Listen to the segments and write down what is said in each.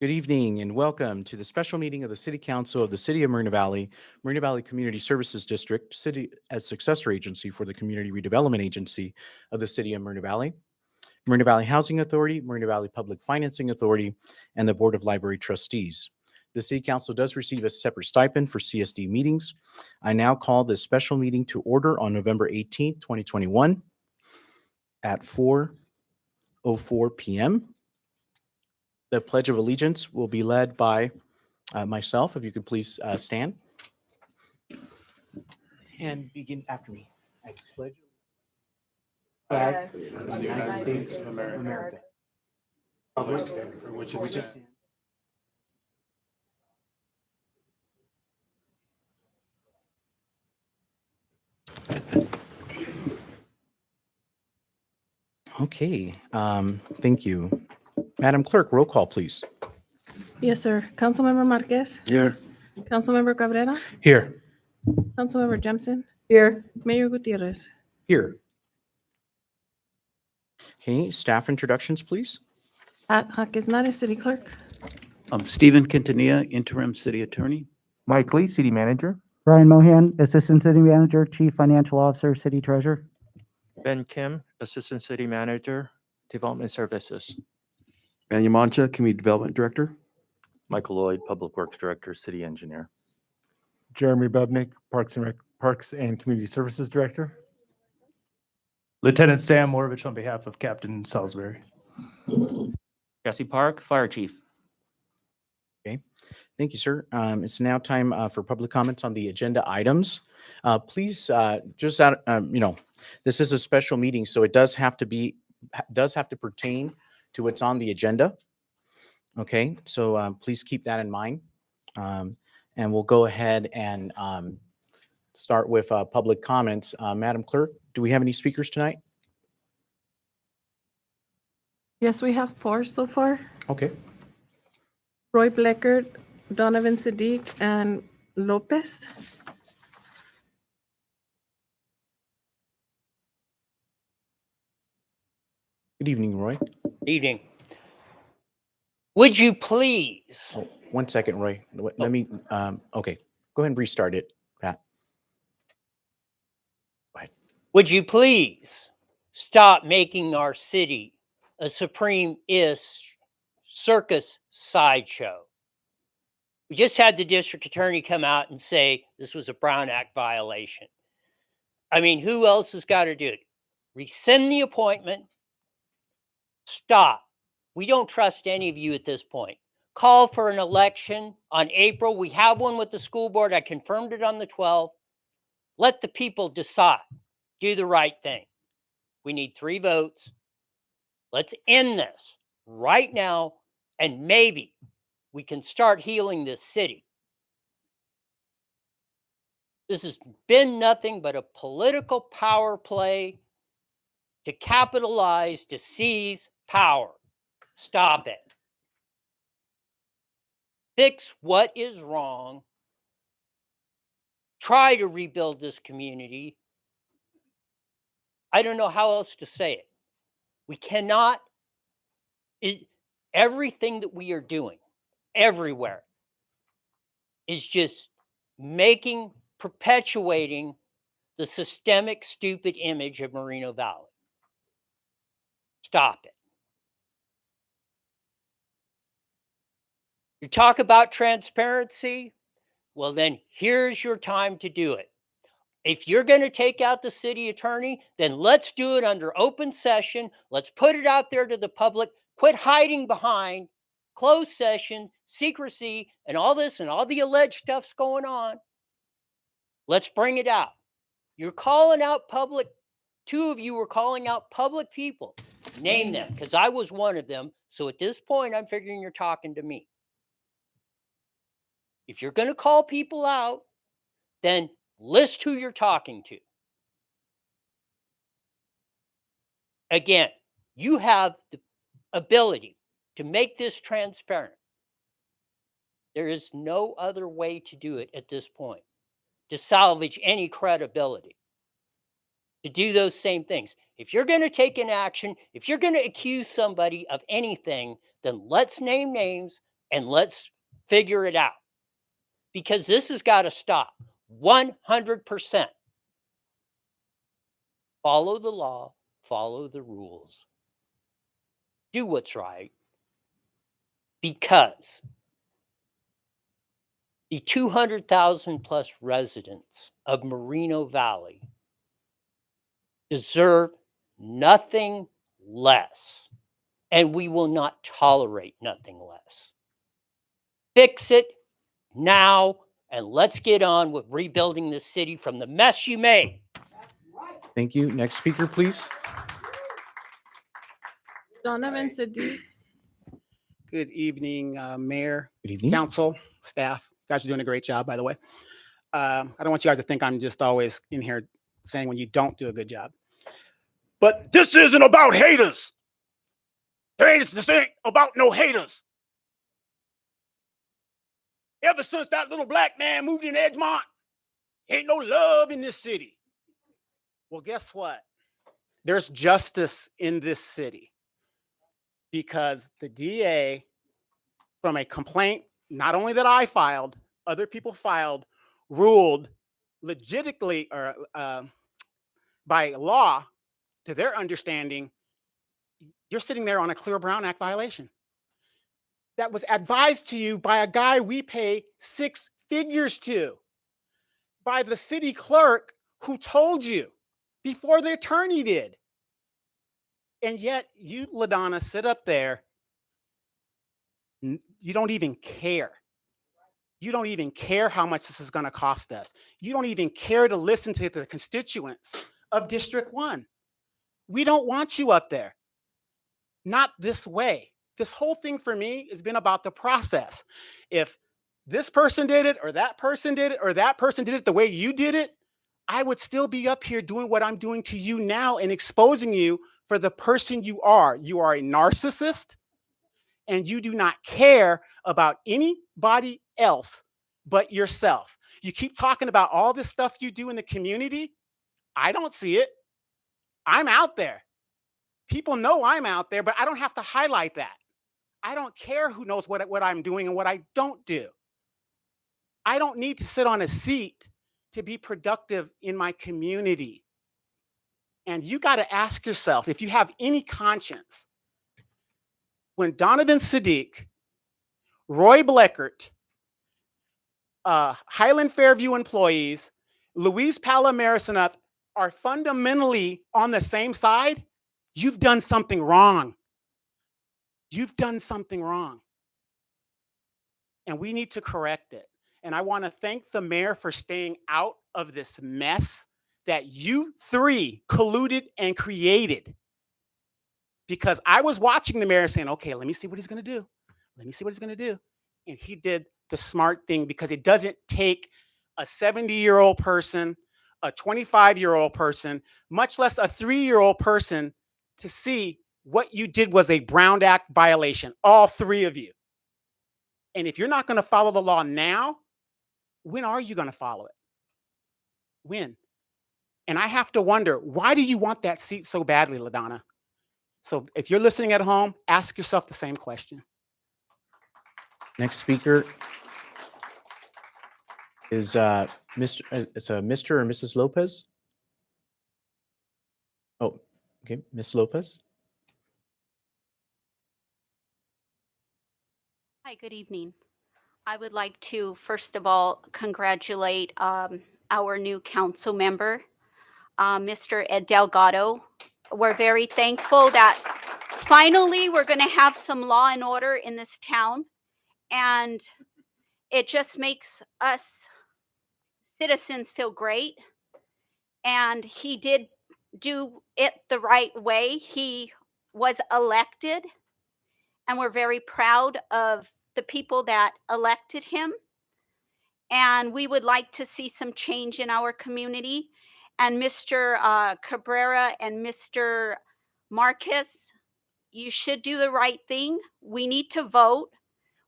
Good evening and welcome to the special meeting of the City Council of the City of Marina Valley Community Services District, city as successor agency for the Community Redevelopment Agency of the City of Marina Valley Housing Authority, Marina Valley Public Financing Authority, and the Board of Library Trustees. The City Council does receive a separate stipend for CSD meetings. I now call this special meeting to order on November 18th, 2021 at 4:04 p.m. The Pledge of Allegiance will be led by myself. If you could please stand and begin after me. I pledge flag of the United States of America. Republic for which it stands. Okay, thank you. Madam Clerk, roll call, please. Yes, sir. Councilmember Marquez, Here. Councilmember Cabrera, Here. Councilmember Jemison, Here. Mayor Gutierrez. Here. Okay, staff introductions, please. Pat Haquesnare, City Clerk. Stephen Quintanilla, Interim City Attorney. Mike Lee, City Manager. Brian Mohan, Assistant City Manager, Chief Financial Officer, City Treasurer. Ben Kim, Assistant City Manager, Development Services. Anya Mancha, Community Development Director. Michael Lloyd, Public Works Director, City Engineer. Jeremy Bubnick, Parks and Community Services Director. Lieutenant Sam Morovich on behalf of Captain Salisbury. Jesse Park, Fire Chief. Thank you, sir. It's now time for public comments on the agenda items. Please, just out, this is a special meeting, so it does have to pertain to what's on the agenda. Okay, so please keep that in mind. And we'll go ahead and start with public comments. Madam Clerk, do we have any speakers tonight? Yes, we have 4 so far. Okay. Roy Bleckert, Donovan Sadiq, and Lopez. Good evening, Roy. Evening. Would you please? Oh, 1 second, Roy. Let me, okay, go ahead and restart it, Pat. Go ahead. Would you please stop making our city a supreme-ish circus sideshow? We just had the district attorney come out and say this was a Brown Act violation. I mean, who else has got to do it? Rescind the appointment. Stop. We don't trust any of you at this point. Call for an election on April. We have one with the school board. I confirmed it on the 12th. Let the people decide. Do the right thing. We need 3 votes. Let's end this right now, and maybe we can start healing this city. This has been nothing but a political power play to capitalize, to seize power. Stop it. Fix what is wrong. Try to rebuild this community. I don't know how else to say it. We cannot, everything that we are doing everywhere is just perpetuating the systemic, stupid image of Moreno Valley. Stop it. You talk about transparency, well then here's your time to do it. If you're going to take out the city attorney, then let's do it under open session. Let's put it out there to the public. Quit hiding behind closed session, secrecy, and all this and all the alleged stuff's going on. Let's bring it out. You're calling out public. 2 of you were calling out public people. Name them, because I was one of them. So at this point, I'm figuring you're talking to me. If you're going to call people out, then list who you're talking to. Again, you have the ability to make this transparent. There is no other way to do it at this point, to salvage any credibility, to do those same things. If you're going to take an action, if you're going to accuse somebody of anything, then let's name names, and let's figure it out, because this has got to stop 100%. Follow the law, follow the rules, do what's right, because the 200,000 plus residents of Moreno Valley deserve nothing less, and we will not tolerate nothing less. Fix it now, and let's get on with rebuilding this city from the mess you made. Thank you. Next speaker, please. Donovan Siddiq. Good evening, Mayor, Good evening. Council, staff. You guys are doing a great job, by the way. I don't want you guys to think I'm just always in here saying when you don't do a good job. But this isn't about haters. This ain't about no haters. Ever since that little black man moved in Edgemont, ain't no love in this city. Well, guess what? There's justice in this city, because the DA, from a complaint, not only that I filed, other people filed, ruled legitimately or by law, to their understanding, you're sitting there on a clear Brown Act violation that was advised to you by a guy we pay 6 figures to, by the city clerk who told you before the attorney did. And yet you, LaDonna, sit up there. You don't even care. You don't even care how much this is going to cost us. You don't even care to listen to the constituents of District 1. We don't want you up there. Not this way. This whole thing for me has been about the process. If this person did it, or that person did it, or that person did it the way you did it, I would still be up here doing what I'm doing to you now and exposing you for the person you are. You are a narcissist, and you do not care about anybody else but yourself. You keep talking about all this stuff you do in the community. I don't see it. I'm out there. People know I'm out there, but I don't have to highlight that. I don't care who knows what I'm doing and what I don't do. I don't need to sit on a seat to be productive in my community. And you got to ask yourself, if you have any conscience, when Donovan Siddiq, Roy Bleckert, Highland Fairview employees, Luis Palomares are fundamentally on the same side, you've done something wrong. You've done something wrong. And we need to correct it. And I want to thank the mayor for staying out of this mess that you three colluded and created. Because I was watching the mayor saying, okay, let me see what he's going to do. Let me see what he's going to do. And he did the smart thing, because it doesn't take a 70-year-old person, a 25-year-old person, much less a 3-year-old person, to see what you did was a Brown Act violation, all three of you. And if you're not going to follow the law now, when are you going to follow it? When? And I have to wonder, why do you want that seat so badly, LaDonna? So if you're listening at home, ask yourself the same question. Next speaker is Mr. Mr. or Mrs. Lopez. Oh, okay, Miss Lopez. Hi, good evening. I would like to, first of all, congratulate our new council member, Mr. Ed Delgado. We're very thankful that finally we're going to have some law and order in this town, and it just makes us citizens feel great. And he did do it the right way. He was elected, and we're very proud of the people that elected him. And we would like to see some change in our community. And Mr. Cabrera and Mr. Marquez, you should do the right thing. We need to vote.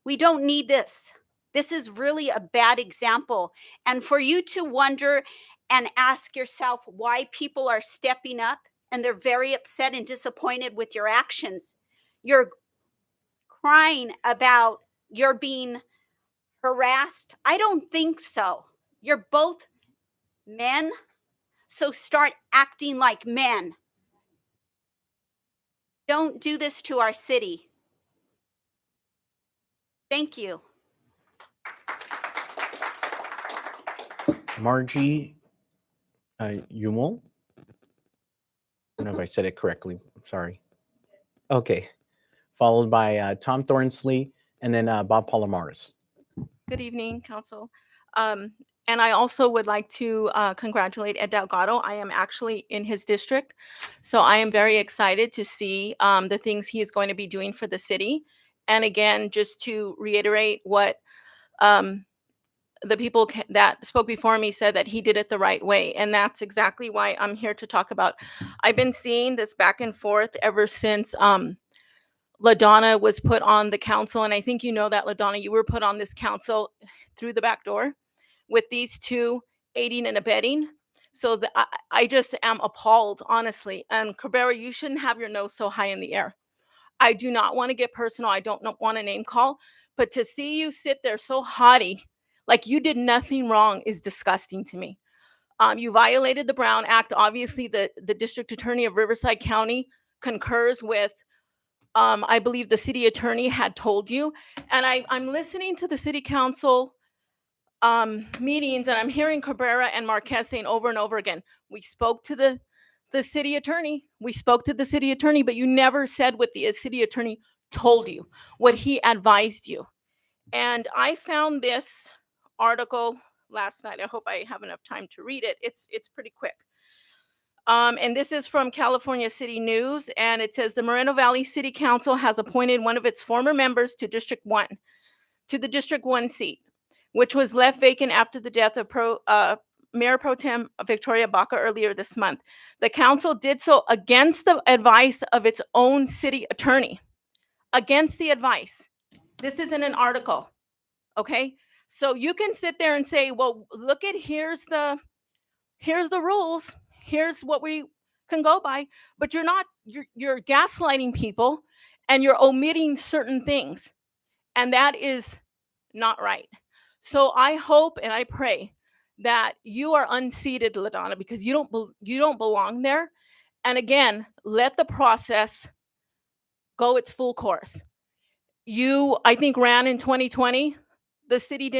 We don't need this. This is really a bad example. And for you to wonder and ask yourself why people are stepping up and they're very upset and disappointed with your actions, you're crying about you're being harassed? I don't think so. You're both men, so start acting like men. Don't do this to our city. Thank you. Margie Umel. I don't know if I said it correctly. I'm sorry. Okay. Followed by Tom Thornsley and then Bob Palomares. Good evening, Council. And I also would like to congratulate Ed Delgado. I am actually in his district, so I am very excited to see the things he is going to be doing for the city. And again, just to reiterate what the people that spoke before me said, that he did it the right way. And that's exactly why I'm here to talk about. I've been seeing this back and forth ever since LaDonna was put on the council. And I think you know that, LaDonna, you were put on this council through the back door with these two aiding and abetting. So I just am appalled, honestly. And Cabrera, you shouldn't have your nose so high in the air. I do not want to get personal. I don't want to name call, but to see you sit there so haughty, like you did nothing wrong, is disgusting to me. You violated the Brown Act. Obviously, the district attorney of Riverside County concurs with, I believe the city attorney had told you. And I'm listening to the city council meetings, and I'm hearing Cabrera and Marquez saying over and over again, we spoke to the city attorney. We spoke to the city attorney, but you never said what the city attorney told you, what he advised you. And I found this article last night. I hope I have enough time to read it. It's pretty quick. And this is from California City News, and it says the Moreno Valley City Council has appointed one of its former members to District 1, to the District 1 seat, which was left vacant after the death of Mayor Pro Tem Victoria Baca earlier this month. The council did so against the advice of its own city attorney. Against the advice. This isn't an article, okay? So you can sit there and say, well, look at, here's the rules. Here's what we can go by, but you're gaslighting people and you're omitting certain things. And that is not right. So I hope and I pray that you are unseated, LaDonna, because you don't belong there. And again, let the process go its full course. You, I think, ran in 2020. The city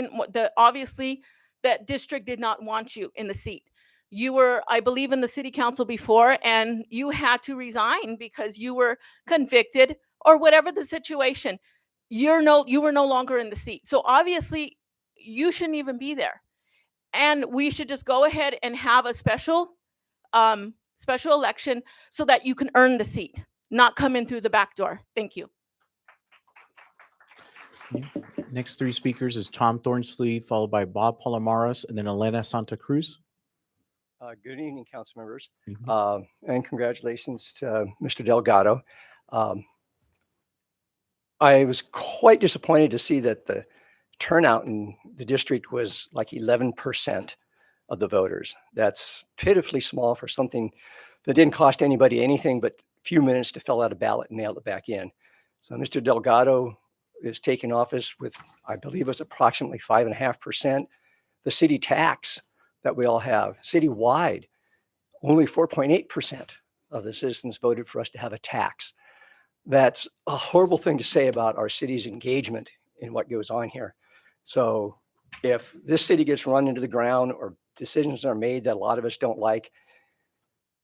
obviously that district did not want you in the seat. You were, I believe, in the city council before, and you had to resign because you were convicted or whatever the situation. You were no longer in the seat. So obviously you shouldn't even be there. And we should just go ahead and have a special election so that you can earn the seat, not come in through the back door. Thank you. Next three speakers is Tom Thornsley, followed by Bob Palomares, and then Elena Santa Cruz. Good evening, council members, Mhm. and congratulations to Mr. Delgado. I was quite disappointed to see that the turnout in the district was like 11% of the voters. That's pitifully small for something that didn't cost anybody anything but a few minutes to fill out a ballot and mail it back in. So Mr. Delgado is taking office with, I believe it was approximately 5.5%. The city tax that we all have citywide, only 4.8% of the citizens voted for us to have a tax. That's a horrible thing to say about our city's engagement in what goes on here. So if this city gets run into the ground or decisions are made that a lot of us don't like,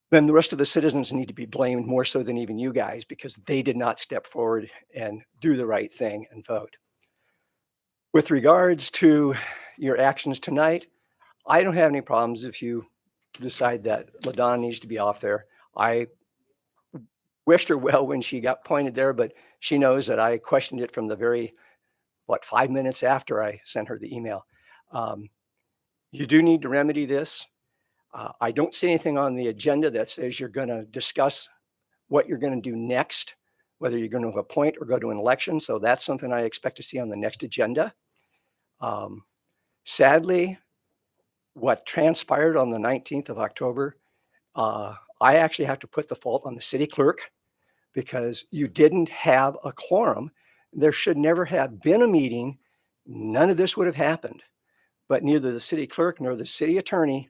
then the rest of the citizens need to be blamed more so than even you guys, because they did not step forward and do the right thing and vote. With regards to your actions tonight, I don't have any problems if you decide that LaDonna needs to be off there. I wished her well when she got appointed there, but she knows that I questioned it from the very, 5 minutes after I sent her the email. You do need to remedy this. I don't see anything on the agenda that says you're going to discuss what you're going to do next, whether you're going to appoint or go to an election. So that's something I expect to see on the next agenda. Sadly, what transpired on the 19th of October, I actually have to put the fault on the city clerk, because you didn't have a quorum There should never have been a meeting. None of this would have happened. But neither the city clerk nor the city attorney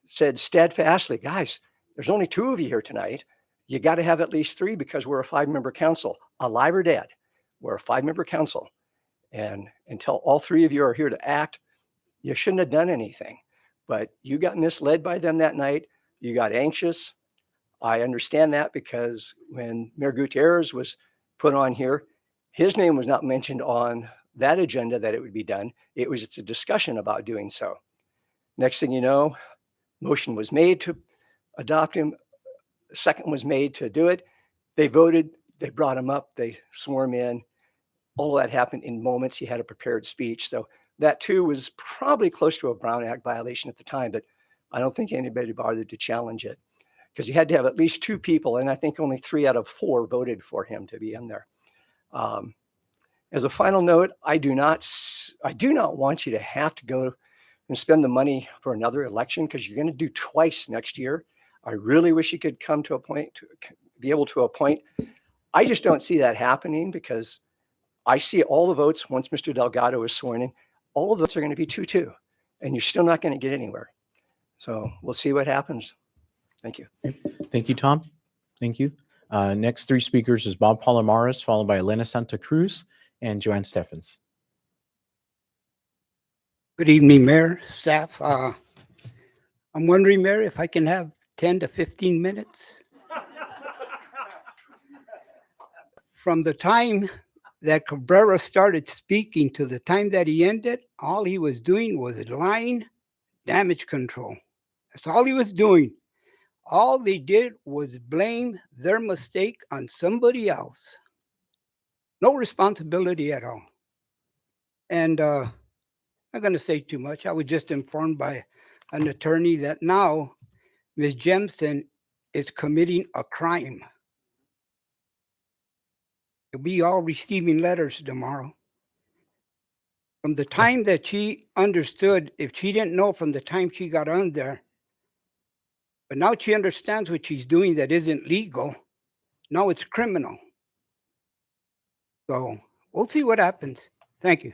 said steadfastly, guys, there's only 2 of you here tonight. You got to have at least 3 because we're a 5-member council, alive or dead. We're a 5-member council. And until all 3 of you are here to act, you shouldn't have done anything. But you got misled by them that night. You got anxious. I understand that because when Mayor Gutierrez was put on here, his name was not mentioned on that agenda that it would be done. It was just a discussion about doing so. Next thing you know, motion was made to adopt him. Second was made to do it. They voted, they brought him up, they swore him in. All of that happened in moments. He had a prepared speech. So that too was probably close to a Brown Act violation at the time, but I don't think anybody bothered to challenge it because you had to have at least 2 people. And I think only 3 out of 4 voted for him to be in there. As a final note, I do not want you to have to go and spend the money for another election because you're going to do twice next year. I really wish you could come to a point to be able to appoint. I just don't see that happening because I see all the votes once Mr. Delgado is sworn in, all of those are going to be 2-2, and you're still not going to get anywhere. So we'll see what happens. Thank you. Thank you, Tom. Thank you. Next 3 speakers is Bob Palomares, followed by Elena Santa Cruz and Joanne Steffens. Good evening, Mayor, staff. I'm wondering, Mayor, if I can have 10 to 15 minutes. From the time that Cabrera started speaking to the time that he ended, all he was doing was line damage control. That's all he was doing. All they did was blame their mistake on somebody else. No responsibility at all. And I'm not going to say too much. I was just informed by an attorney that now Ms. Jemison is committing a crime. You'll be all receiving letters tomorrow. From the time that she understood, if she didn't know from the time she got on there, but now she understands what she's doing that isn't legal. Now it's criminal. So we'll see what happens. Thank you.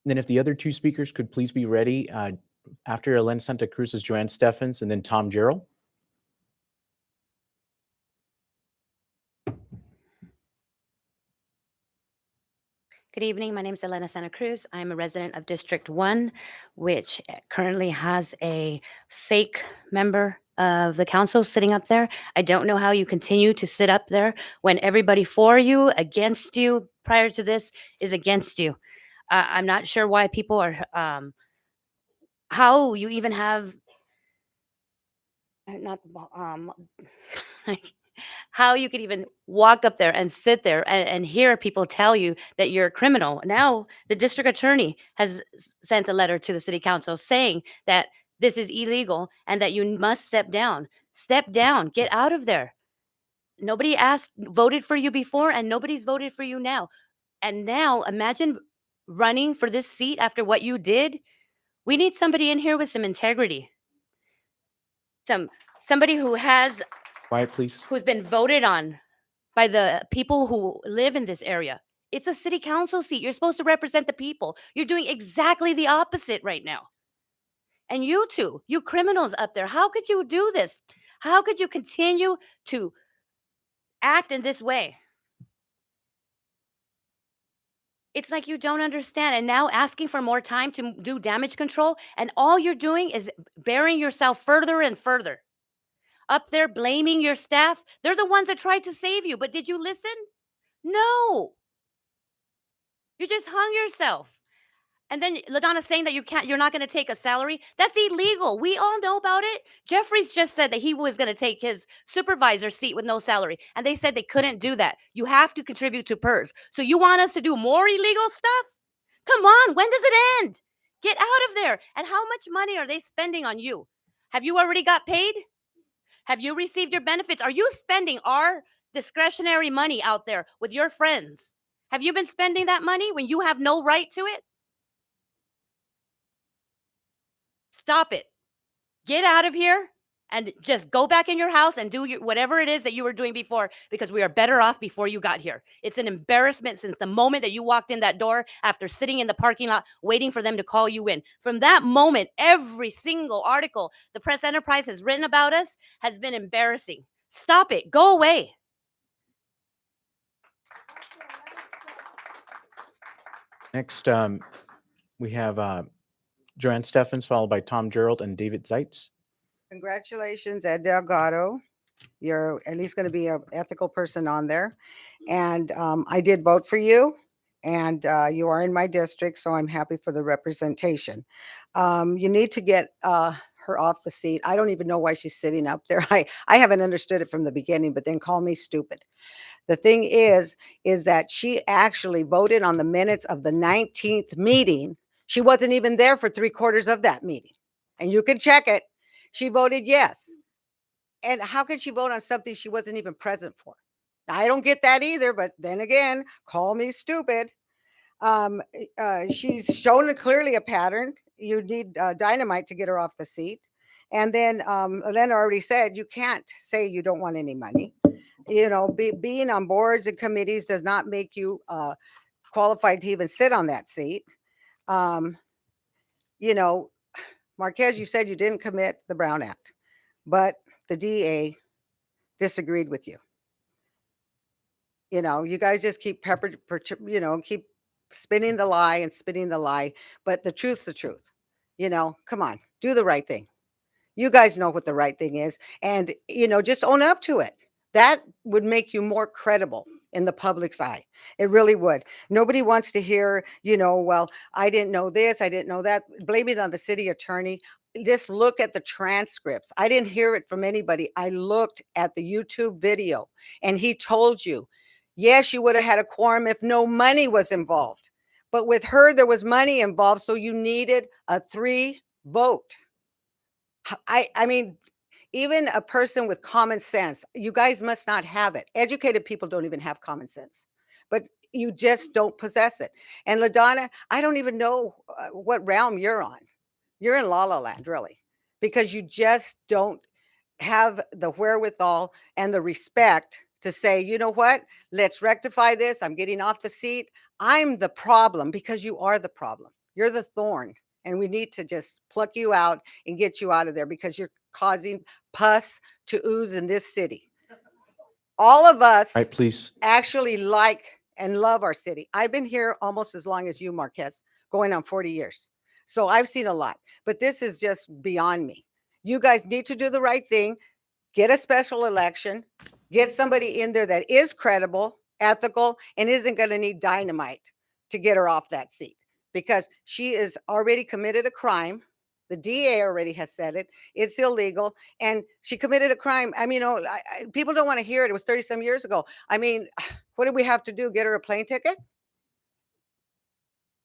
Then if the other 2 speakers could please be ready. After Elena Santa Cruz is Joanne Steffens and then Tom Gerald. Good evening. My name is Elena Santa Cruz. I'm a resident of District 1, which currently has a fake member of the council sitting up there. I don't know how you continue to sit up there when everybody for you, against you, prior to this is against you. I'm not sure why people are, how you even have, not, how you could even walk up there and sit there and hear people tell you that you're a criminal. Now, the district attorney has sent a letter to the city council saying that this is illegal and that you must step down. Step down. Get out of there. Nobody voted for you before, and nobody's voted for you now. And now, imagine running for this seat after what you did. We need somebody in here with some integrity. Somebody who has Quiet, please. who's been voted on by the people who live in this area. It's a city council seat. You're supposed to represent the people. You're doing exactly the opposite right now. And you two, you criminals up there, how could you do this? How could you continue to act in this way? It's like you don't understand. And now asking for more time to do damage control, and all you're doing is burying yourself further and further. Up there blaming your staff. They're the ones that tried to save you, but did you listen? No. You just hung yourself. And then LaDonna's saying that you're not going to take a salary. That's illegal. We all know about it. Jeffries just said that he was going to take his supervisor seat with no salary. And they said they couldn't do that. You have to contribute to PERS. So you want us to do more illegal stuff? Come on. When does it end? Get out of there. And how much money are they spending on you? Have you already got paid? Have you received your benefits? Are you spending our discretionary money out there with your friends? Have you been spending that money when you have no right to it? Stop it. Get out of here and just go back in your house and do whatever it is that you were doing before, because we are better off before you got here. It's an embarrassment since the moment that you walked in that door after sitting in the parking lot waiting for them to call you in. From that moment, every single article the Press Enterprise has written about us has been embarrassing. Stop it. Go away. Next, we have Joanne Steffens, followed by Tom Gerald and David Zeitz. Congratulations, Ed Delgado. You're at least going to be an ethical person on there. And I did vote for you, and you are in my district, so I'm happy for the representation. You need to get her off the seat. I don't even know why she's sitting up there. I haven't understood it from the beginning, but then call me stupid. The thing is that she actually voted on the minutes of the 19th meeting. She wasn't even there for 3/4 of that meeting. And you can check it. She voted yes. And how could she vote on something she wasn't even present for? I don't get that either, but then again, call me stupid. She's shown clearly a pattern. You need dynamite to get her off the seat. And then Elena already said you can't say you don't want any money. You know, being on boards and committees does not make you qualified to even sit on that seat. You know, Marquez, you said you didn't commit the Brown Act, but the DA disagreed with you. You know, you guys just keep keep spinning the lie and spinning the lie, but the truth's the truth. You know, come on, do the right thing. You guys know what the right thing is, and just own up to it. That would make you more credible in the public's eye. It really would. Nobody wants to hear, well, I didn't know this, I didn't know that. Blame it on the city attorney. Just look at the transcripts. I didn't hear it from anybody. I looked at the YouTube video, and he told you, yes, you would have had a quorum if no money was involved. But with her, there was money involved, so you needed a 3 vote. I mean, even a person with common sense, you guys must not have it. Educated people don't even have common sense, but you just don't possess it. And LaDonna, I don't even know what realm you're on. You're in La La Land, really, because you just don't have the wherewithal and the respect to say, you know what, let's rectify this. I'm getting off the seat. I'm the problem because you are the problem. You're the thorn. And we need to just pluck you out and get you out of there because you're causing pus to ooze in this city. All of us All right, please. actually like and love our city. I've been here almost as long as you, Marquez, going on 40 years. So I've seen a lot, but this is just beyond me. You guys need to do the right thing. Get a special election. Get somebody in there that is credible, ethical, and isn't going to need dynamite to get her off that seat, because she is already committed a crime. The DA already has said it. It's illegal. And she committed a crime. I mean, people don't want to hear it. It was 30 some years ago. I mean, what do we have to do? Get her a plane ticket?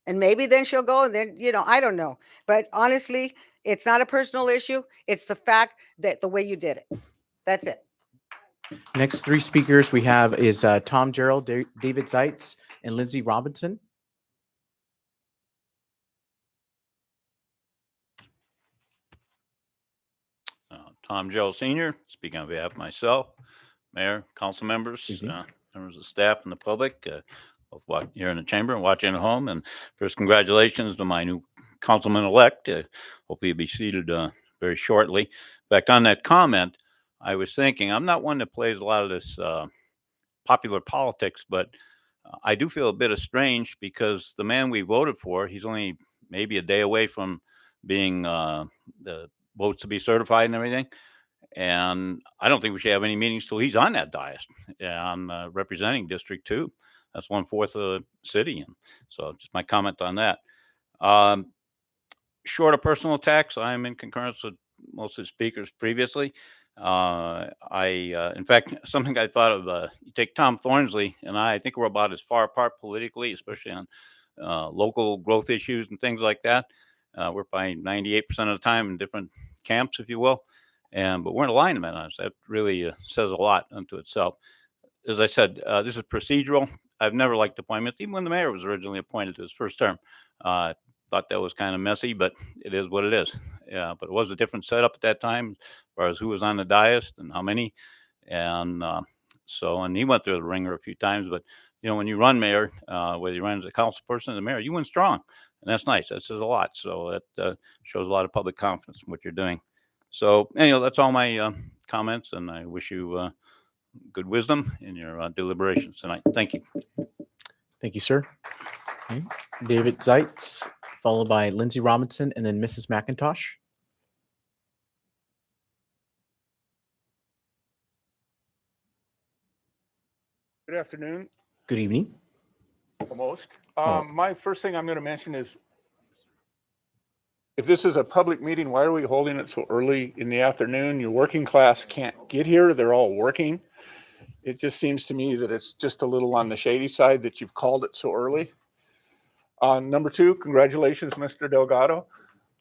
And maybe then she'll go, and then, I don't know. But honestly, it's not a personal issue. It's the fact that the way you did it. That's it. Next 3 speakers we have is Tom Gerald, David Zeitz, and Lindsay Robinson. Tom Gerald Sr., speaking on behalf of myself, Mayor, council members, members of staff, and the public, both here in the chamber and watching at home. And first, congratulations to my new councilman-elect. Hopefully he'll be seated very shortly. In fact, on that comment, I was thinking, I'm not one that plays a lot of this popular politics, but I do feel a bit strange because the man we voted for, he's only maybe a day away from being the votes to be certified and everything. And I don't think we should have any meetings till he's on that dais. I'm representing District 2. That's 1/4 of the city. And so just my comment on that. Short of personal attacks, I'm in concurrence with most of the speakers previously. In fact, something I thought of, you take Tom Thornsley and I think we're about as far apart politically, especially on local growth issues and things like that. We're probably 98% of the time in different camps, if you will. But we're in alignment on this. That really says a lot unto itself. As I said, this is procedural. I've never liked appointments, even when the mayor was originally appointed to his first term. Thought that was kind of messy, but it is what it is. Yeah, but it was a different setup at that time as far as who was on the dais and how many. And and he went through the ringer a few times. But, you know, when you run, Mayor, whether you run as a council person or the mayor, you win strong. And that's nice. That says a lot. So that shows a lot of public confidence in what you're doing. So, anyhow, that's all my comments. And I wish you good wisdom in your deliberations tonight. Thank you. Thank you, sir. Okay. David Zeitz, followed by Lindsay Robinson, and then Mrs. McIntosh. Good afternoon, Good evening. almost. Oh. My first thing I'm going to mention is, if this is a public meeting, why are we holding it so early in the afternoon? Your working class can't get here. They're all working. It just seems to me that it's just a little on the shady side that you've called it so early. Number two, congratulations, Mr. Delgado.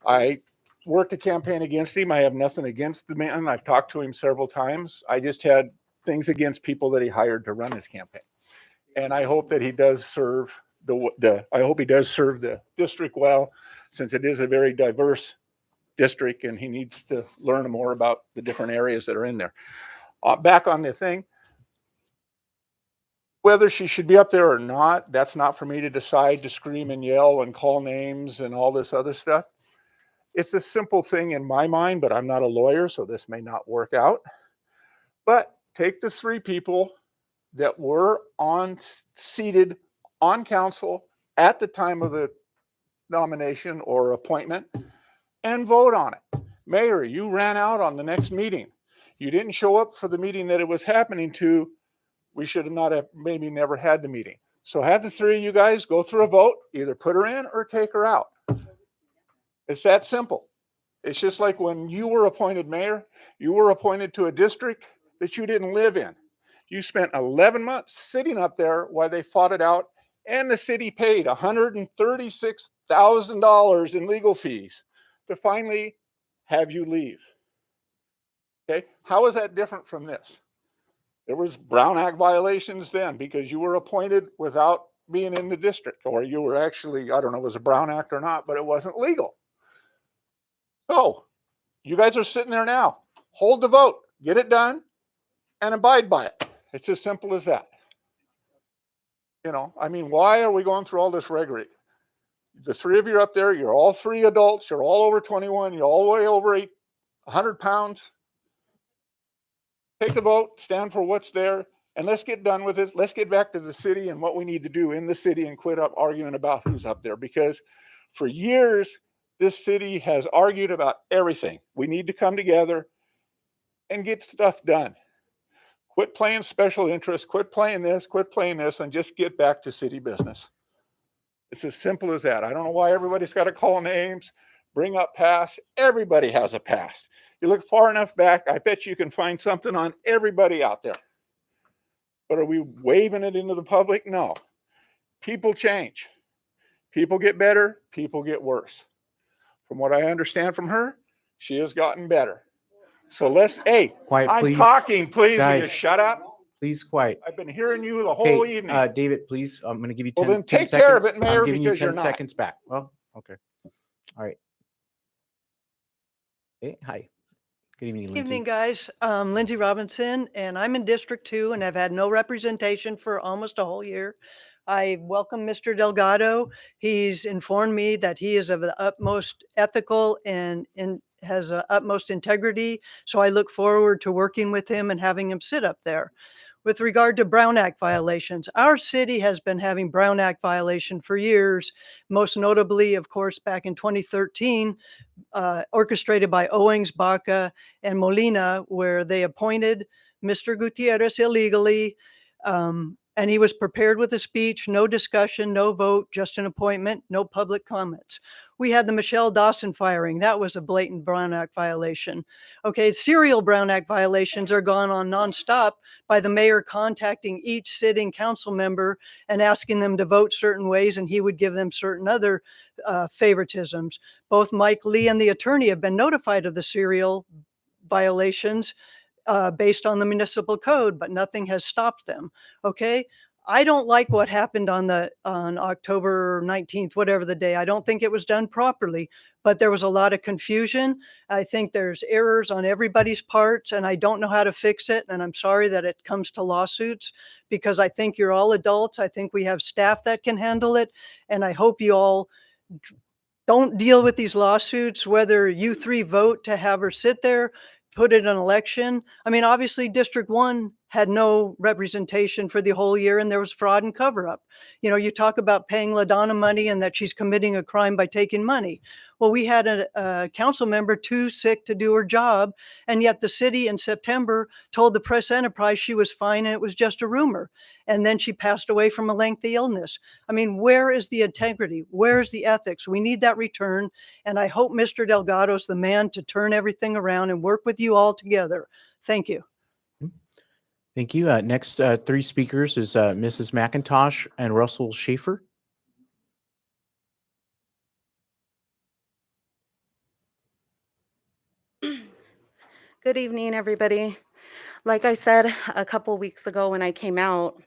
I worked a campaign against him. I have nothing against the man. I've talked to him several times. I just had things against people that he hired to run his campaign. And I hope that he does serve I hope he does serve the district well, since it is a very diverse district and he needs to learn more about the different areas that are in there. Back on the thing, whether she should be up there or not, that's not for me to decide, to scream and yell and call names and all this other stuff. It's a simple thing in my mind, but I'm not a lawyer, so this may not work out. But take the three people that were seated on council at the time of the nomination or appointment and vote on it. Mayor, you ran out on the next meeting. You didn't show up for the meeting that it was happening to. We should have maybe never had the meeting. So have the three of you guys go through a vote, either put her in or take her out. It's that simple. It's just like when you were appointed mayor, you were appointed to a district that you didn't live in. You spent 11 months sitting up there while they fought it out, and the city paid $136,000 in legal fees to finally have you leave. Okay, how is that different from this? There was Brown Act violations then because you were appointed without being in the district, or you were actually, I don't know, it was a Brown Act or not, but it wasn't legal. So you guys are sitting there now. Hold the vote, get it done, and abide by it. It's as simple as that. You know, I mean, why are we going through all this rigmarole? The three of you are up there, you're all three adults, you're all over 21, you're all the way over 100 pounds. Take the vote, stand for what's there, and let's get done with this. Let's get back to the city and what we need to do in the city and quit up arguing about who's up there, because for years, this city has argued about everything. We need to come together and get stuff done. Quit playing special interest, quit playing this, and just get back to city business. It's as simple as that. I don't know why everybody's got to call names, bring up past. Everybody has a past. You look far enough back, I bet you can find something on everybody out there. But are we waving it into the public? No. People change. People get better, people get worse. From what I understand from her, she has gotten better. So hey, Quiet, I'm please. talking, please. Will you Guys. shut up? Please quiet. I've been hearing you the whole evening. David, please, I'm going to give you Well, 10, then 10 take seconds. care of it, Mayor, I'm giving you because 10 you're not. seconds back. Well, okay. All right. Hey, hi. Good evening, Lindsay. Evening, guys. Lindsay Robinson, and I'm in District 2 and have had no representation for almost a whole year. I welcome Mr. Delgado. He's informed me that he is of the utmost ethical and has utmost integrity. So I look forward to working with him and having him sit up there. With regard to Brown Act violations, our city has been having Brown Act violation for years, most notably, of course, back in 2013, orchestrated by Owings, Baca, and Molina, where they appointed Mr. Gutierrez illegally. And he was prepared with a speech, no discussion, no vote, just an appointment, no public comments. We had the Michelle Dawson firing. That was a blatant Brown Act violation. Okay, serial Brown Act violations are gone on nonstop by the mayor contacting each sitting council member and asking them to vote certain ways, and he would give them certain other favoritisms. Both Mike Lee and the attorney have been notified of the serial violations based on the municipal code, but nothing has stopped them. Okay, I don't like what happened on October 19th, whatever the day. I don't think it was done properly, but there was a lot of confusion. I think there's errors on everybody's parts, and I don't know how to fix it. And I'm sorry that it comes to lawsuits, because I think you're all adults. I think we have staff that can handle it. And I hope you all don't deal with these lawsuits, whether you three vote to have her sit there, put it in an election. I mean, obviously District 1 had no representation for the whole year, and there was fraud and cover up. You know, you talk about paying LaDonna money and that she's committing a crime by taking money. Well, we had a council member too sick to do her job, and yet the city in September told the press enterprise she was fine and it was just a rumor. And then she passed away from a lengthy illness. I mean, where is the integrity? Where's the ethics? We need that return. And I hope Mr. Delgado's the man to turn everything around and work with you all together. Thank you. Thank you. Next, three speakers is Mrs. McIntosh and Russell Schaefer. Good evening, everybody. Like I said a couple weeks ago when I came out,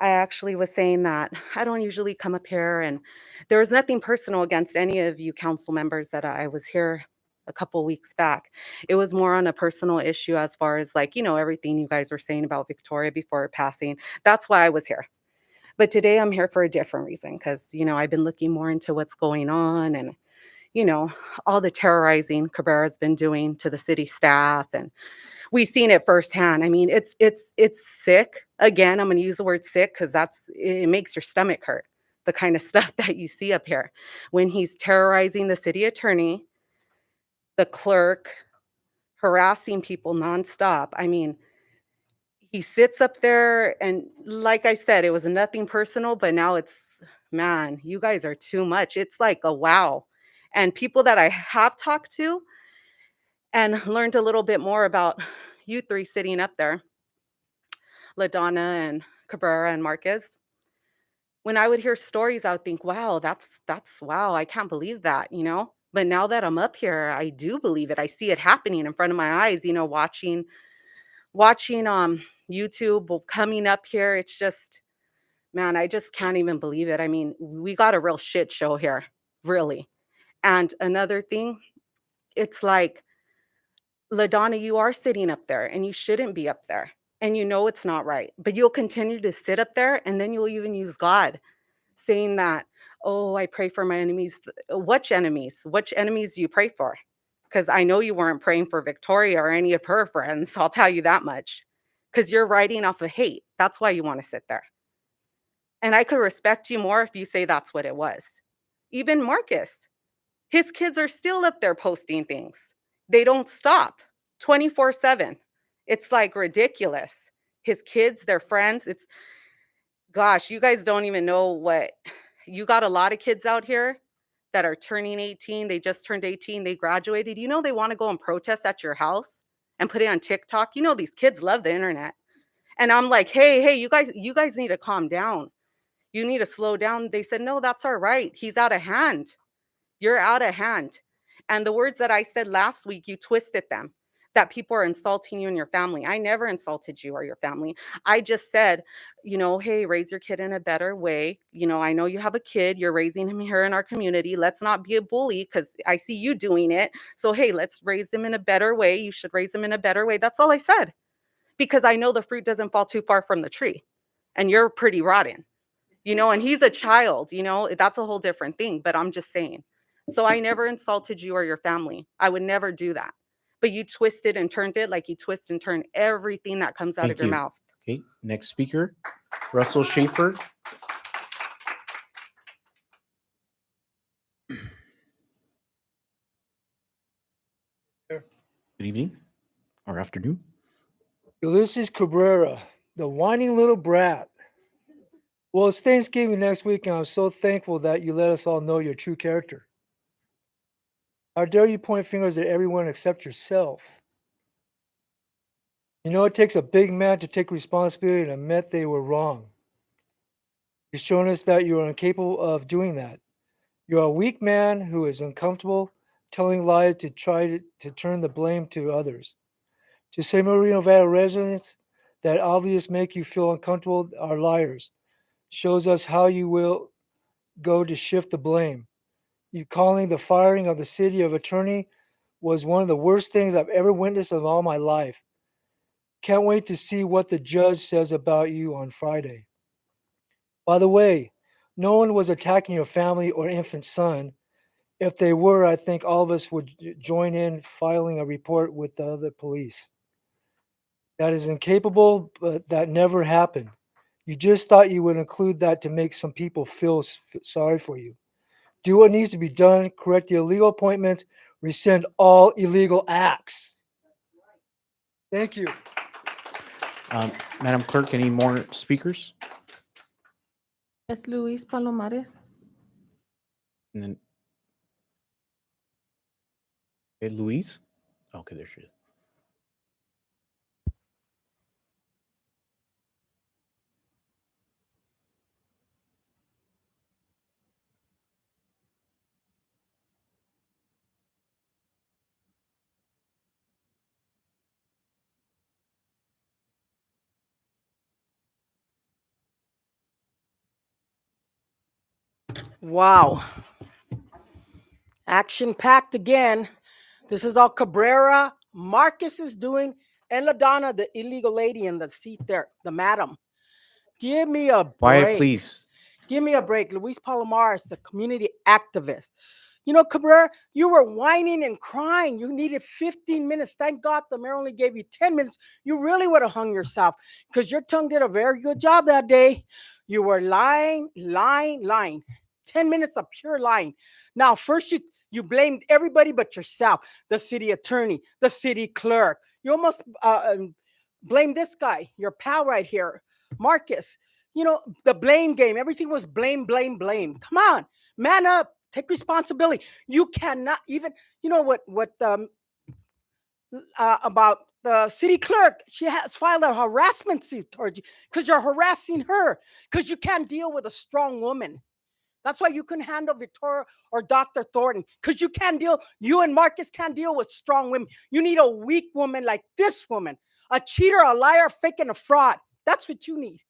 I actually was saying that I don't usually come up here, and there was nothing personal against any of you council members that I was here a couple weeks back. It was more on a personal issue as far as, like, you know, everything you guys were saying about Victoria before her passing. That's why I was here. But today I'm here for a different reason, because, you know, I've been looking more into what's going on, and, you know, all the terrorizing Cabrera's been doing to the city staff, and we've seen it firsthand. I mean, it's sick. Again, I'm going to use the word sick because it makes your stomach hurt. The kind of stuff that you see up here when he's terrorizing the city attorney, the clerk, harassing people nonstop. I mean, he sits up there, and like I said, it was nothing personal, but now it's, man, you guys are too much. It's like a wow. And people that I have talked to and learned a little bit more about you three sitting up there, LaDonna and Cabrera and Marquez. When I would hear stories, I would think, wow, that's wow, I can't believe that, you know? But now that I'm up here, I do believe it. I see it happening in front of my eyes, you know, watching YouTube, coming up here. It's just, man, I just can't even believe it. I mean, we got a real shit show here, really. And another thing, it's like, LaDonna, you are sitting up there and you shouldn't be up there. And you know it's not right. But you'll continue to sit up there, and then you'll even use God, saying that, oh, I pray for my enemies. Which enemies? Which enemies do you pray for? Because I know you weren't praying for Victoria or any of her friends. I'll tell you that much. Because you're writing off of hate. That's why you want to sit there. And I could respect you more if you say that's what it was. Even Marcus, his kids are still up there posting things. They don't stop 24/7. It's like ridiculous. His kids, their friends, it's, gosh, you guys don't even know what, you got a lot of kids out here that are turning 18. They just turned 18. They graduated. You know, they want to go and protest at your house and put it on TikTok. You know, these kids love the internet. And I'm like, hey, you guys need to calm down. You need to slow down. They said, no, that's all right. He's out of hand. You're out of hand. And the words that I said last week, you twisted them, that people are insulting you and your family. I never insulted you or your family. I just said, you know, hey, raise your kid in a better way. You know, I know you have a kid. You're raising him here in our community. Let's not be a bully, because I see you doing it. So, hey, let's raise him in a better way. You should raise him in a better way. That's all I said, because I know the fruit doesn't fall too far from the tree, and you're pretty rotten, you know, and he's a child, you know, that's a whole different thing. But I'm just saying. So I never insulted you or your family. I would never do that. But you twisted and turned it like you twist and turn everything that comes out of your mouth. Okay, next speaker, Russell Schaefer. Good evening or afternoon. Ulysses Cabrera, the whining little brat. Well, it's Thanksgiving next week, and I'm so thankful that you let us all know your true character. How dare you point fingers at everyone except yourself? You know, it takes a big man to take responsibility and admit they were wrong. You've shown us that you are incapable of doing that. You're a weak man who is uncomfortable telling lies to try to turn the blame to others. To San Marino Valley residents, that obviously make you feel uncomfortable are liars. Shows us how you will go to shift the blame. You calling the firing of the city of attorney was one of the worst things I've ever witnessed in all my life. Can't wait to see what the judge says about you on Friday. By the way, no one was attacking your family or infant son. If they were, I think all of us would join in filing a report with the other police. That is incapable, but that never happened. You just thought you would include that to make some people feel sorry for you. Do what needs to be done, correct the illegal appointments, rescind all illegal acts. Thank you. Madam Clerk, any more speakers? Es Luis Palomares. And then, okay, Louise? Okay, there she is. Wow. Action packed again. This is all Cabrera. Marcus is doing, and LaDonna, the illegal lady in the seat there, the madam. Give me a break. Quiet, please. Give me a break. Luis Palomares, the community activist. You know, Cabrera, you were whining and crying. You needed 15 minutes. Thank God the mayor only gave you 10 minutes. You really would have hung yourself because your tongue did a very good job that day. You were lying. 10 minutes of pure lying. Now, first you blamed everybody but yourself, the city attorney, the city clerk. You almost blamed this guy, your pal right here, Marcus. You know, the blame game. Everything was blame. Come on, man up. Take responsibility. You cannot even, you know what about the city clerk. She has filed a harassment suit towards you because you're harassing her because you can't deal with a strong woman. That's why you couldn't handle Victoria or Dr. Thornton because you and Marcus can't deal with strong women. You need a weak woman like this woman, a cheater, a liar, fake, and a fraud. That's what you need.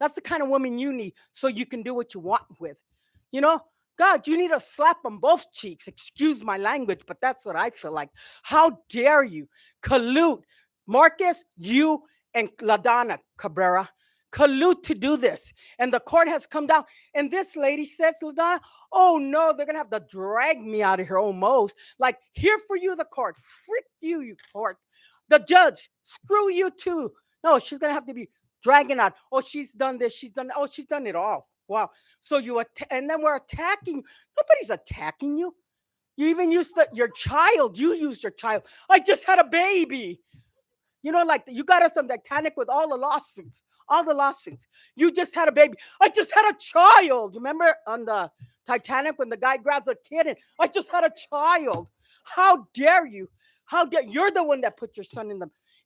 That's the kind of woman you need so you can do what you want with. You know, God, you need a slap on both cheeks. Excuse my language, but that's what I feel like. How dare you collude, Marcus, you and LaDonna Cabrera, collude to do this. And the court has come down. And this lady says, LaDonna, oh no, they're going to have to drag me out of here almost. Like, here for you, the court. Frick you, you court. The judge, screw you too. No, she's going to have to be dragging out. Oh, she's done this. She's done. Oh, she's done it all. Wow. So and then we're attacking. Nobody's attacking you. You even used your child. You used your child. I just had a baby. You know, like you got us on the Titanic with all the lawsuits. You just had a baby. I just had a child. You remember on the Titanic when the guy grabs a kid and I just had a child. How dare you? You're the one that put your son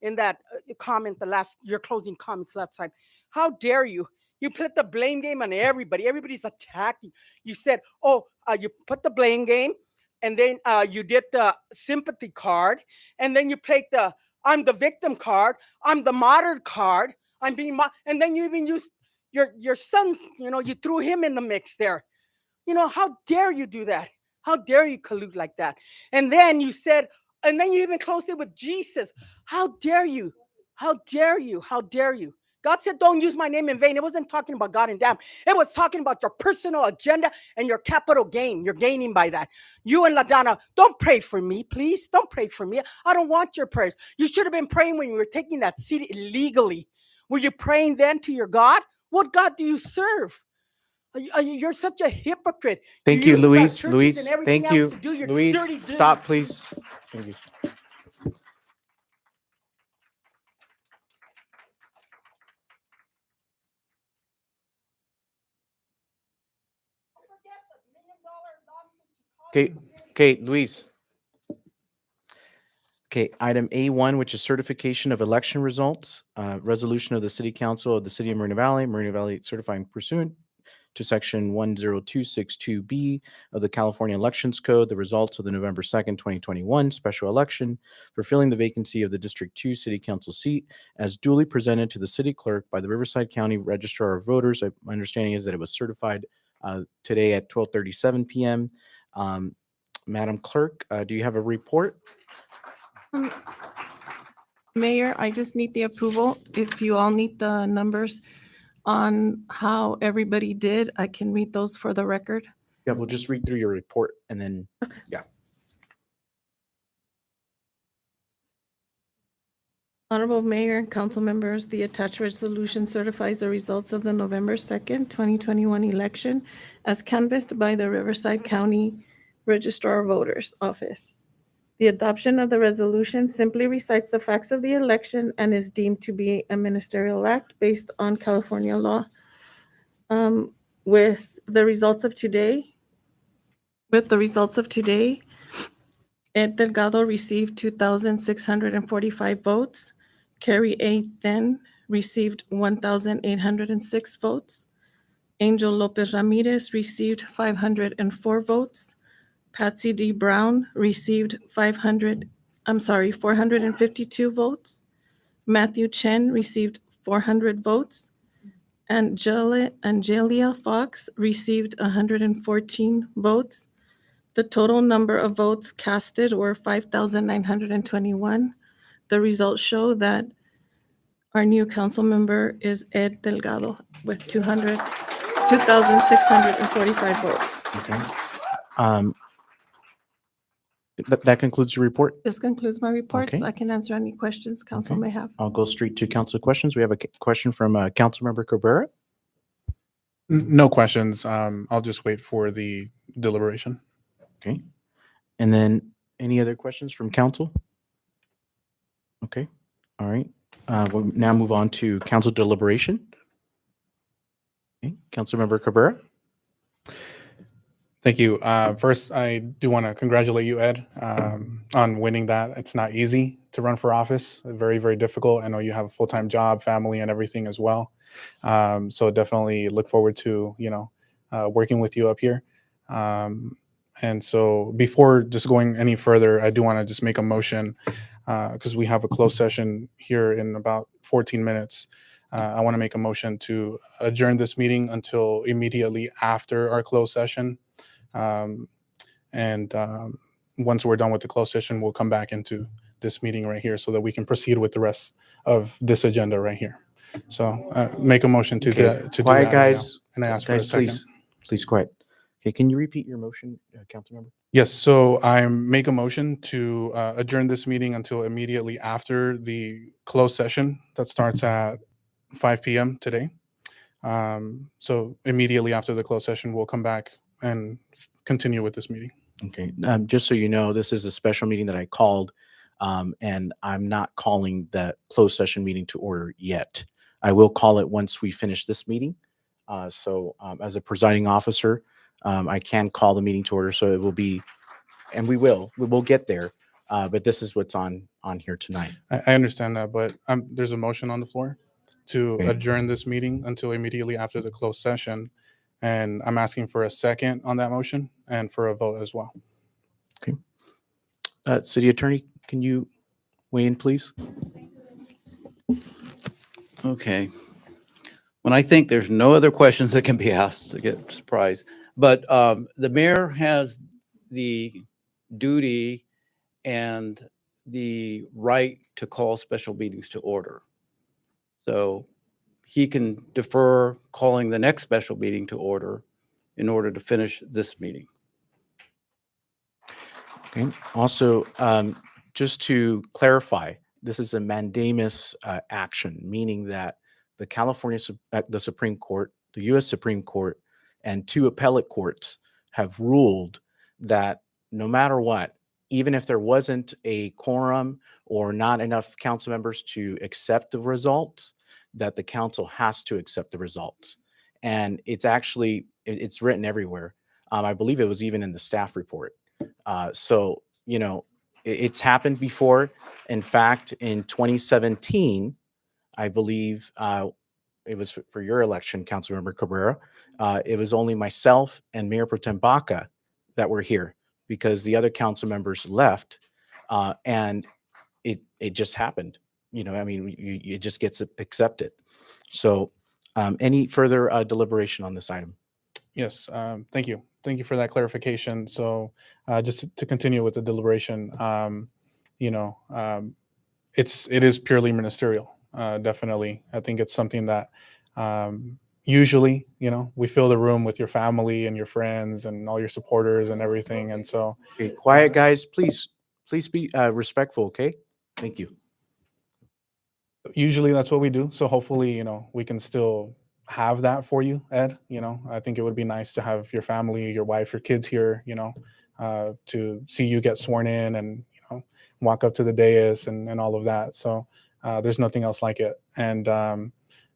in that comment, your closing comments last time. How dare you? You put the blame game on everybody. Everybody's attacking. You said, you put the blame game, and then you did the sympathy card, and then you played the I'm the victim card, I'm the martyr card, I'm being and then you even used your son, you know, you threw him in the mix there. You know, how dare you do that? How dare you collude like that? And then you said, and then you even closed it with Jesus. How dare you? How dare you? How dare you? God said, don't use my name in vain. It wasn't talking about God and damn. It was talking about your personal agenda and your capital gain. You're gaining by that. You and LaDonna, don't pray for me, please. Don't pray for me. I don't want your prayers. You should have been praying when you were taking that seat illegally. Were you praying then to your God? What God do you serve? You're such a hypocrite. Thank you, use the Louise. churches Louise, and everything thank you. else to do your Louise, dirty deeds. stop, please. Thank you. Okay, Luis. Okay, item A1, which is certification of election results, resolution of the City Council of the City of Moreno Valley certifying pursuant to Section 10262B of the California Elections Code, the results of the November 2nd, 2021 special election for filling the vacancy of the District 2 City Council seat as duly presented to the city clerk by the Riverside County Registrar of Voters. My understanding is that it was certified today at 12:37 p.m. Madam Clerk, do you have a report? Mayor, I just need the approval. If you all need the numbers on how everybody did, I can read those for the record. Yeah, we'll just read through your report and then, yeah. Honorable Mayor and council members, the attached resolution certifies the results of the November 2nd, 2021 election as canvassed by the Riverside County Registrar of Voters Office. The adoption of the resolution simply recites the facts of the election and is deemed to be a ministerial act based on California law. With the results of today, Ed Delgado received 2,645 votes. Carrie A. Then received 1,806 votes. Angel Lopez Ramirez received 504 votes. Patsy D. Brown received 452 votes. Matthew Chen received 400 votes. Angelia Fox received 114 votes. The total number of votes casted were 5,921. The results show that our new council member is Ed Delgado with 2,645 votes. Okay. That concludes your report. This concludes my reports. Okay. I can answer any questions council Okay. may have. I'll go straight to council questions. We have a question from Councilmember Cabrera. No questions. I'll just wait for the deliberation. Okay. And then any other questions from council? Okay. All right. We'll now move on to council deliberation. Okay. Councilmember Cabrera. Thank you. First, I do want to congratulate you, Ed, on winning that. It's not easy to run for office. Very, very difficult. I know you have a full-time job, family, and everything as well. So definitely look forward to, working with you up here. And so before just going any further, I do want to just make a motion because we have a closed session here in about 14 minutes. I want to make a motion to adjourn this meeting until immediately after our closed session. Once we're done with the closed session, we'll come back into this meeting right here so that we can proceed with the rest of this agenda right here. So make a motion to, Okay. to Quiet, do that. right guys. now. And I ask for a Guys, second. please quiet. Okay. Can you repeat your motion, Councilmember? Yes, so I make a motion to adjourn this meeting until immediately after the closed session that starts at 5 p.m. today. So immediately after the closed session, we'll come back and continue with this meeting. Okay. Just so you know, this is a special meeting that I called, and I'm not calling the closed session meeting to order yet. I will call it once we finish this meeting. So as a presiding officer, I can call the meeting to order. So it will be, and we will get there. But this is what's on here tonight. I understand that, but there's a motion on the floor to Okay. adjourn this meeting until immediately after the closed session. And I'm asking for a second on that motion and for a vote as well. Okay. City Attorney, can you weigh in, please? Okay. When I think there's no other questions that can be asked to get surprised, but the mayor has the duty and the right to call special meetings to order. So he can defer calling the next special meeting to order in order to finish this meeting. Okay. Also, just to clarify, this is a mandamus action, meaning that the the Supreme Court, the U.S. Supreme Court, and 2 appellate courts have ruled that no matter what, even if there wasn't a quorum or not enough council members to accept the results, that the council has to accept the results. And it's actually, it's written everywhere. I believe it was even in the staff report. So, it's happened before. In fact, in 2017, I believe it was for your election, Councilmember Cabrera, it was only myself and Mayor Pro Tem Baca that were here because the other council members left, and it just happened. I mean, it just gets accepted. So, any further deliberation on this item? Yes, thank you. Thank you for that clarification. So just to continue with the deliberation, it is purely ministerial, definitely. I think it's something that usually, we fill the room with your family and your friends and all your supporters and everything. And so Okay, quiet, guys, please be respectful, okay? Thank you. usually that's what we do. So hopefully, we can still have that for you, Ed. I think it would be nice to have your family, your wife, your kids here, to see you get sworn in and, walk up to the dais and all of that. So there's nothing else like it. And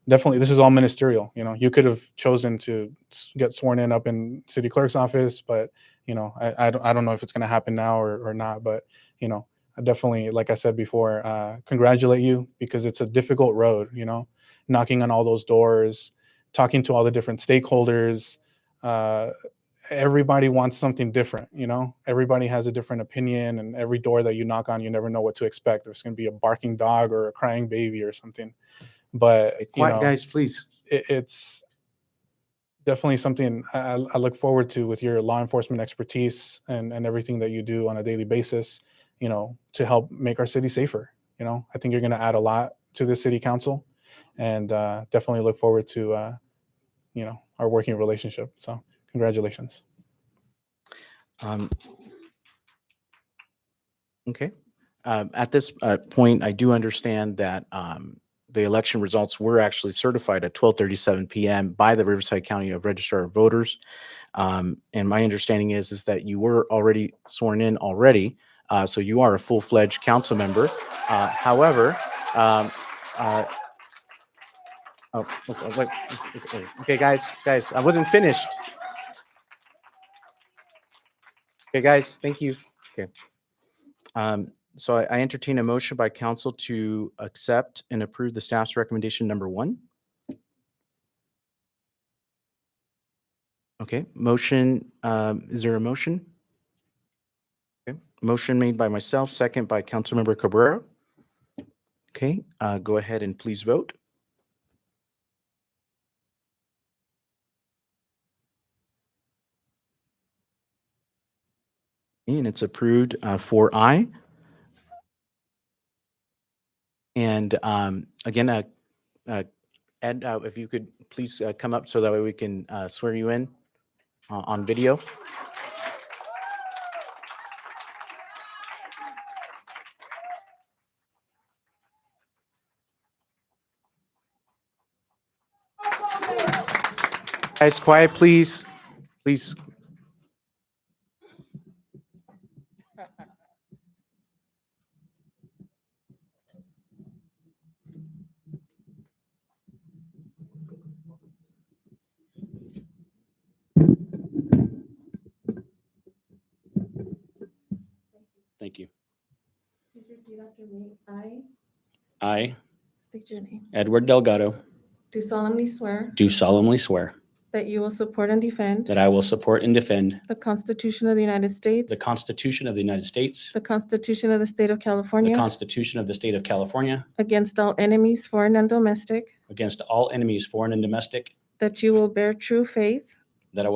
definitely, this is all ministerial. You could have chosen to get sworn in up in city clerk's office, but, I don't know if it's going to happen now or not, but, I definitely, like I said before, congratulate you because it's a difficult road, knocking on all those doors, talking to all the different stakeholders. Everybody wants something different, everybody has a different opinion, and every door that you knock on, you never know what to expect. There's going to be a barking dog or a crying baby or something. But Quiet, guys, please. It's definitely something I look forward to with your law enforcement expertise and everything that you do on a daily basis, to help make our city safer. I think you're going to add a lot to the city council, and definitely look forward to, our working relationship. So congratulations. Okay. At this point, I do understand that the election results were actually certified at 12:37 p.m. by the Riverside County Registrar of Voters. And my understanding is that you were already sworn in already, so you are a full-fledged council member. However, okay, guys, I wasn't finished. Okay, guys, thank you. Okay. So I entertain a motion by council to accept and approve the staff's recommendation number 1. Okay, motion, is there a motion? Okay, motion made by myself, second by Councilmember Cabrera. Okay, go ahead and please vote. And it's approved 4-I. And again, Ed, if you could please come up so that way we can swear you in on video. Guys, quiet, please. Please. Thank you. Please repeat after me. I I, state your name. Edward Delgado, Do solemnly swear do solemnly swear that you will support and defend that I will support and defend the Constitution of the United States, the Constitution of the United States, the Constitution of the State of the California, Constitution of the State of California, against all enemies, foreign and domestic, against all enemies, foreign and domestic, that you will bear true faith that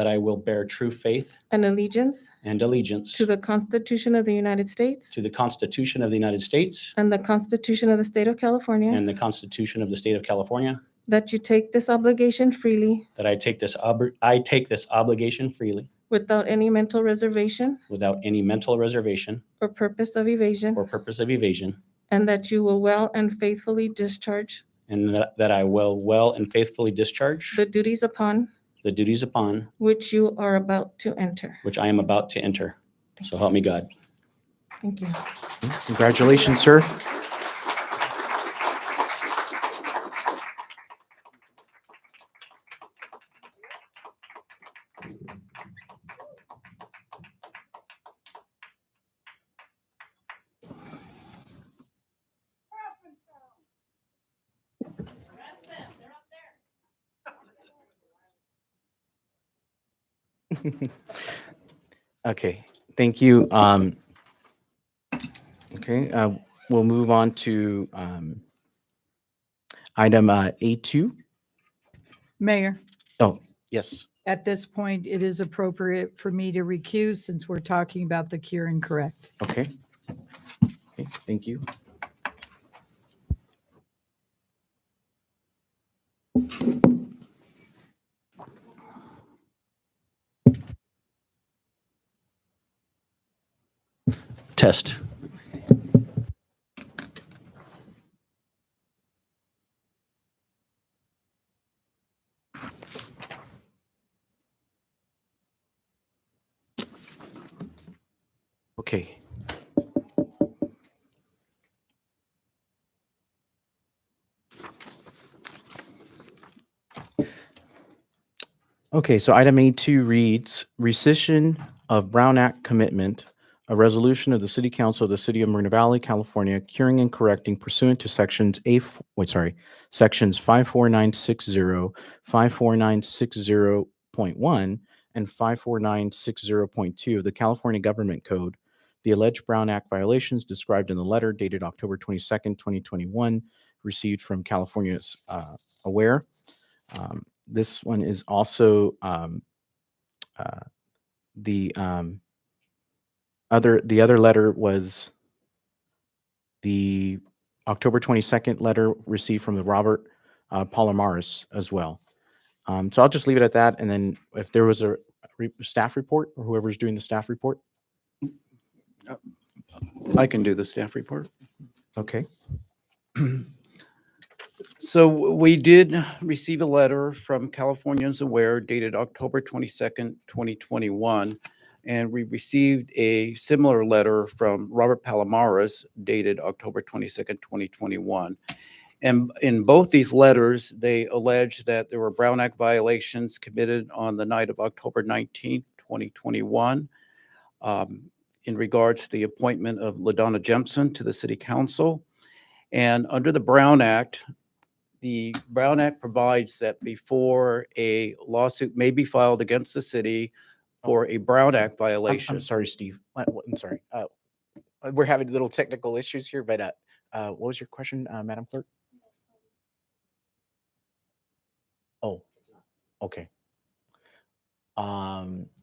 I will bear true faith and allegiance and allegiance to the Constitution of the United States to the Constitution of the United States and the Constitution of the State of California, and the Constitution of the State of California, that you take this obligation freely that I take this obligation freely without any mental reservation without any mental reservation or purpose of evasion, or purpose of evasion, and that you will well and faithfully discharge and that I will well and faithfully discharge the duties upon the duties upon which you are about to enter. which I am about to enter. So help me God. Thank you. Congratulations, sir. Okay, thank you. Okay, we'll move on to item A2. Mayor, Oh, yes. at this point, it is appropriate for me to recuse since we're talking about the cure and correct. Okay. Okay, thank you. Test. Okay. Okay, so item A2 reads, rescission of Brown Act commitment, a resolution of the City Council of the City of Moreno Valley, California, curing and correcting pursuant to sections sections 54960, 54960.1, and 54960.2 of the California Government Code, the alleged Brown Act violations described in the letter dated October 22nd, 2021, received from California's Aware. This one is also the other letter was the October 22nd letter received from the Robert Palomares as well. So I'll just leave it at that. And then if there was a staff report or whoever's doing the staff report. I can do the staff report. Okay. So we did receive a letter from Californians Aware dated October 22nd, 2021, and we received a similar letter from Robert Palomares dated October 22nd, 2021. And in both these letters, they allege that there were Brown Act violations committed on the night of October 19th, 2021, in regards to the appointment of LaDonna Jempson to the City Council. And under the Brown Act, the Brown Act provides that before a lawsuit may be filed against the city for a Brown Act violation. I'm sorry, Steve. I'm sorry. We're having little technical issues here, but what was your question, Madam Clerk? Oh, okay.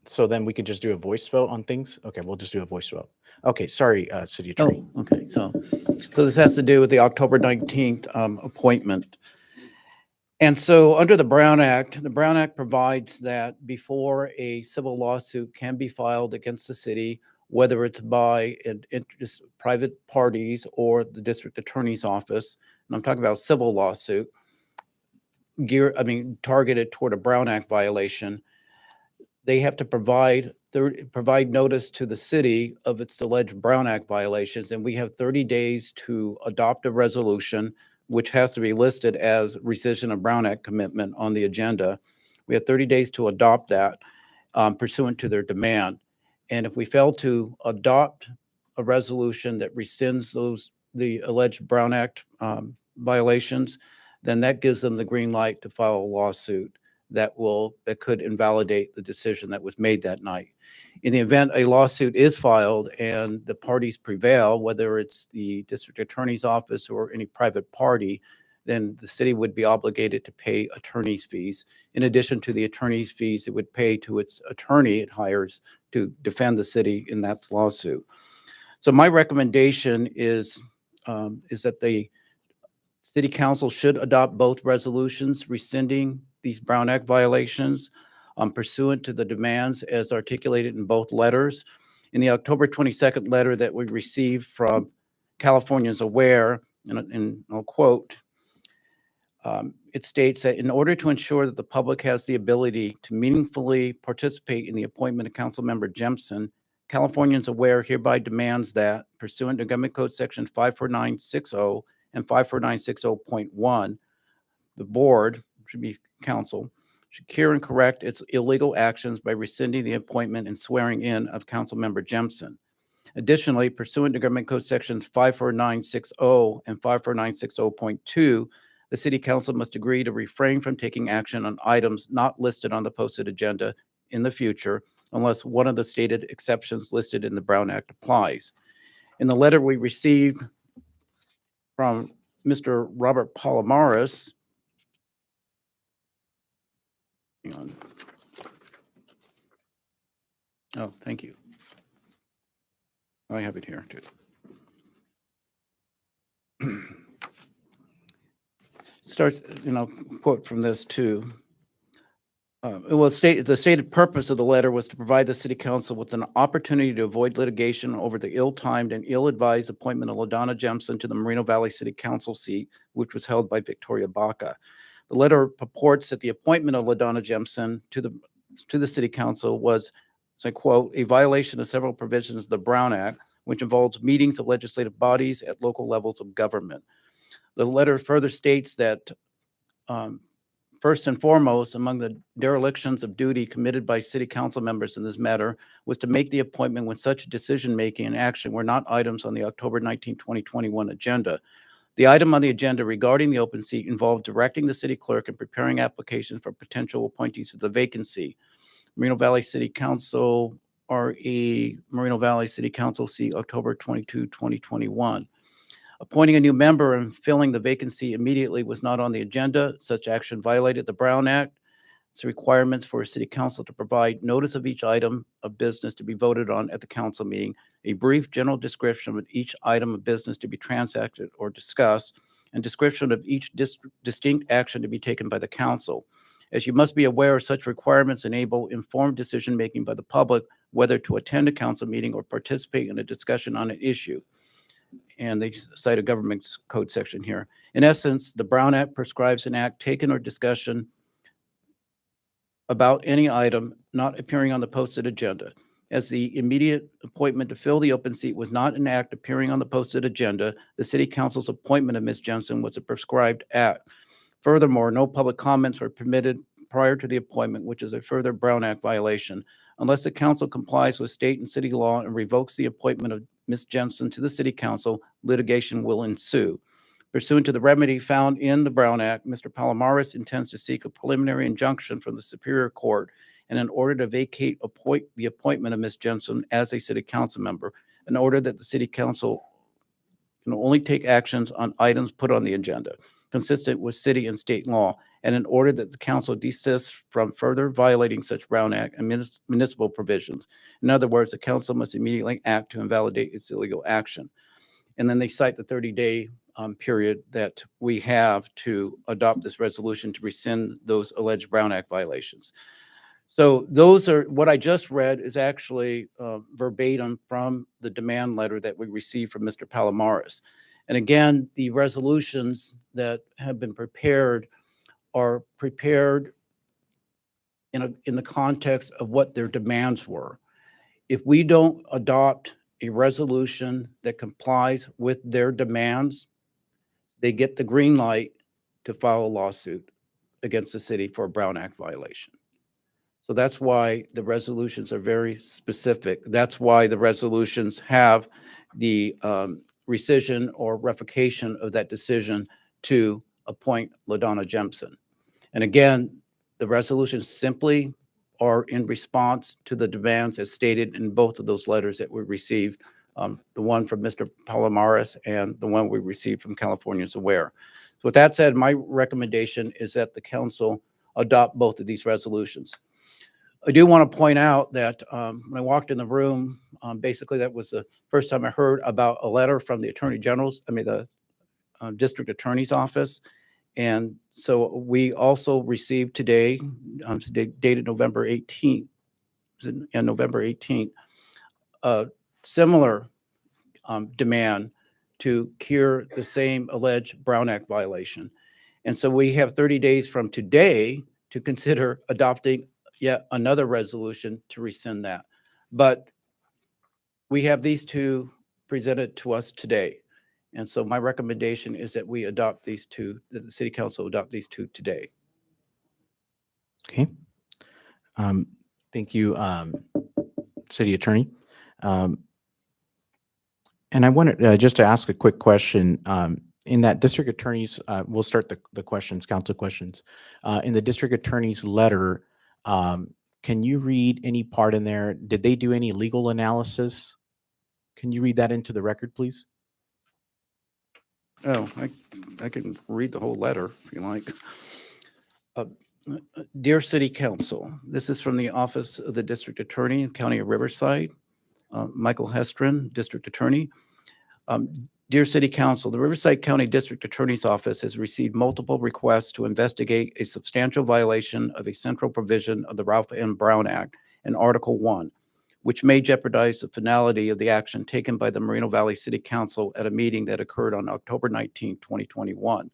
So then we could just do a voice vote on things? Okay, we'll just do a voice vote. Okay, sorry, City Attorney. Oh, okay. So this has to do with the October 19th appointment. And so under the Brown Act provides that before a civil lawsuit can be filed against the city, whether it's by private parties or the district attorney's office, and I'm talking about civil lawsuit, targeted toward a Brown Act violation, they have to provide notice to the city of its alleged Brown Act violations, and we have 30 days to adopt a resolution, which has to be listed as rescission of Brown Act commitment on the agenda. We have 30 days to adopt that pursuant to their demand. And if we fail to adopt a resolution that rescinds the alleged Brown Act violations, then that gives them the green light to file a lawsuit that could invalidate the decision that was made that night. In the event a lawsuit is filed and the parties prevail, whether it's the district attorney's office or any private party, then the city would be obligated to pay attorney's fees. In addition to the attorney's fees, it would pay to its attorney it hires to defend the city in that lawsuit. So my recommendation is that the City Council should adopt both resolutions rescinding these Brown Act violations pursuant to the demands as articulated in both letters. In the October 22nd letter that we received from Californians Aware, and I'll quote, it states that in order to ensure that the public has the ability to meaningfully participate in the appointment of Councilmember Jempson, Californians Aware hereby demands that, pursuant to Government Code Section 54960 and 54960.1, the board, should be council, should cure and correct its illegal actions by rescinding the appointment and swearing in of Councilmember Jempson. Additionally, pursuant to Government Code Sections 54960 and 54960.2, the City Council must agree to refrain from taking action on items not listed on the posted agenda in the future unless one of the stated exceptions listed in the Brown Act applies. In the letter we received from Mr. Robert Palomares, hang on. Oh, thank you. I have it here too. Starts, quote from this too. The stated purpose of the letter was to provide the city council with an opportunity to avoid litigation over the ill-timed and ill-advised appointment of LaDonna Jemison to the Moreno Valley City Council seat, which was held by Victoria Baca. The letter purports that the appointment of LaDonna Jemison to the city council was, as I quote, a violation of several provisions of the Brown Act, which involves meetings of legislative bodies at local levels of government. The letter further states that first and foremost, among the derelictions of duty committed by city council members in this matter was to make the appointment when such decision-making and action were not items on the October 19, 2021 agenda. The item on the agenda regarding the open seat involved directing the city clerk and preparing applications for potential appointees to the vacancy. Moreno Valley City Council, RE Moreno Valley City Council seat, October 22, 2021. Appointing a new member and filling the vacancy immediately was not on the agenda. Such action violated the Brown Act. Its requirements for a city council to provide notice of each item of business to be voted on at the council meeting, a brief general description of each item of business to be transacted or discussed, and description of each distinct action to be taken by the council. As you must be aware, such requirements enable informed decision-making by the public whether to attend a council meeting or participate in a discussion on an issue. And they cite a government code section here. In essence, the Brown Act prescribes an act taken or discussion about any item not appearing on the posted agenda. As the immediate appointment to fill the open seat was not an act appearing on the posted agenda, the city council's appointment of Ms. Jensen was a prescribed act. Furthermore, no public comments were permitted prior to the appointment, which is a further Brown Act violation. Unless the council complies with state and city law and revokes the appointment of Ms. Jensen to the city council, litigation will ensue. Pursuant to the remedy found in the Brown Act, Mr. Palomares intends to seek a preliminary injunction from the Superior Court and in order to vacate the appointment of Ms. Jensen as a city council member, in order that the city council can only take actions on items put on the agenda, consistent with city and state law, and in order that the council desists from further violating such Brown Act and municipal provisions. In other words, the council must immediately act to invalidate its illegal action. And then they cite the 30-day period that we have to adopt this resolution to rescind those alleged Brown Act violations. So those are, what I just read is actually verbatim from the demand letter that we received from Mr. Palomares. And again, the resolutions that have been prepared are prepared in the context of what their demands were. If we don't adopt a resolution that complies with their demands, they get the green light to file a lawsuit against the city for a Brown Act violation. So that's why the resolutions are very specific. That's why the resolutions have the rescission or revocation of that decision to appoint LaDonna Jemison. And again, the resolutions simply are in response to the demands as stated in both of those letters that we received, the one from Mr. Palomares and the one we received from Californians Aware. So with that said, my recommendation is that the council adopt both of these resolutions. I do want to point out that when I walked in the room, basically that was the first time I heard about a letter from the the district attorney's office. And so we also received today, dated November 18th, November 18th, a similar demand to cure the same alleged Brown Act violation. And so we have 30 days from today to consider adopting yet another resolution to rescind that. But we have these two presented to us today. And so my recommendation is that we adopt these two, that the city council adopt these two today. Okay. Thank you, City Attorney. And I wanted just to ask a quick question. In that district attorney's, we'll start the questions, council questions. In the district attorney's letter, can you read any part in there? Did they do any legal analysis? Can you read that into the record, please? Oh, I can read the whole letter if you like. Uh, Dear City Council, this is from the Office of the District Attorney, County of Riverside. Michael Hestrin, District Attorney. Dear City Council, the Riverside County District Attorney's Office has received multiple requests to investigate a substantial violation of a central provision of the Ralph M. Brown Act in Article 1, which may jeopardize the finality of the action taken by the Moreno Valley City Council at a meeting that occurred on October 19, 2021.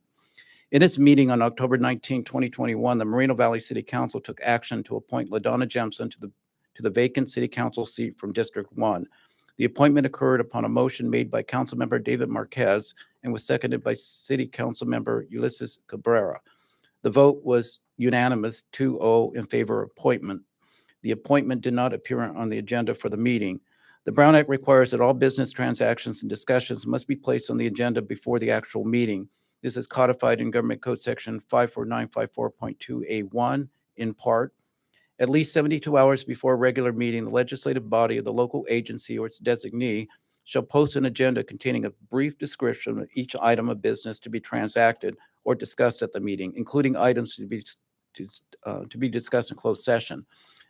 In its meeting on October 19, 2021, the Moreno Valley City Council took action to appoint LaDonna Jemison to the vacant City Council seat from District 1. The appointment occurred upon a motion made by Councilmember David Marquez and was seconded by City Councilmember Ulysses Cabrera. The vote was unanimous, 2-0 in favor of appointment. The appointment did not appear on the agenda for the meeting. The Brown Act requires that all business transactions and discussions must be placed on the agenda before the actual meeting. This is codified in Government Code Section 54954.2A1 in part. At least 72 hours before a regular meeting, the legislative body of the local agency or its designee shall post an agenda containing a brief description of each item of business to be transacted or discussed at the meeting, including items to be discussed in closed session.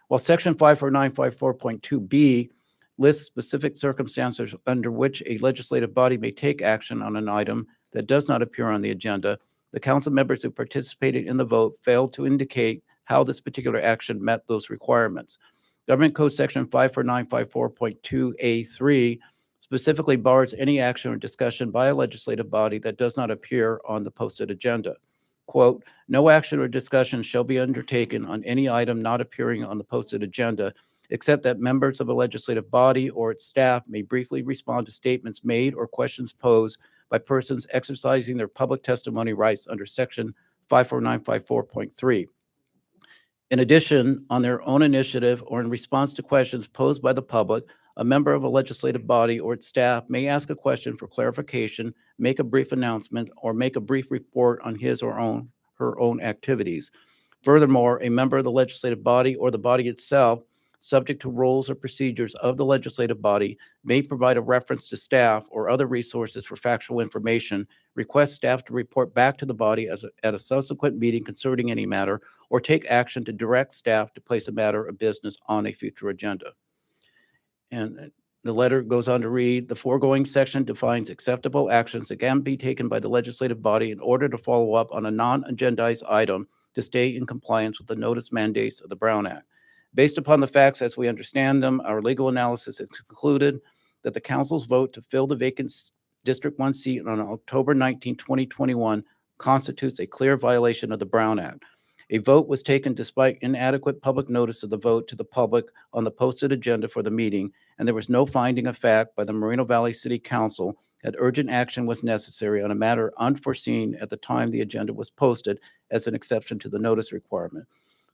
While Section 54954.2B lists specific circumstances under which a legislative body may take action on an item that does not appear on the agenda, the council members who participated in the vote failed to indicate how this particular action met those requirements. Government Code Section 54954.2A3 specifically bars any action or discussion by a legislative body that does not appear on the posted agenda. Quote, no action or discussion shall be undertaken on any item not appearing on the posted agenda, except that members of a legislative body or its staff may briefly respond to statements made or questions posed by persons exercising their public testimony rights under Section 54954.3. In addition, on their own initiative or in response to questions posed by the public, a member of a legislative body or its staff may ask a question for clarification, make a brief announcement, or make a brief report on his or her own activities. Furthermore, a member of the legislative body or the body itself, subject to rules or procedures of the legislative body, may provide a reference to staff or other resources for factual information, request staff to report back to the body at a subsequent meeting concerning any matter, or take action to direct staff to place a matter of business on a future agenda. And the letter goes on to read, the foregoing section defines acceptable actions that can be taken by the legislative body in order to follow up on a non-agendized item to stay in compliance with the notice mandates of the Brown Act. Based upon the facts as we understand them, our legal analysis has concluded that the council's vote to fill the vacant District 1 seat on October 19, 2021 constitutes a clear violation of the Brown Act. A vote was taken despite inadequate public notice of the vote to the public on the posted agenda for the meeting, and there was no finding of fact by the Moreno Valley City Council that urgent action was necessary on a matter unforeseen at the time the agenda was posted as an exception to the notice requirement.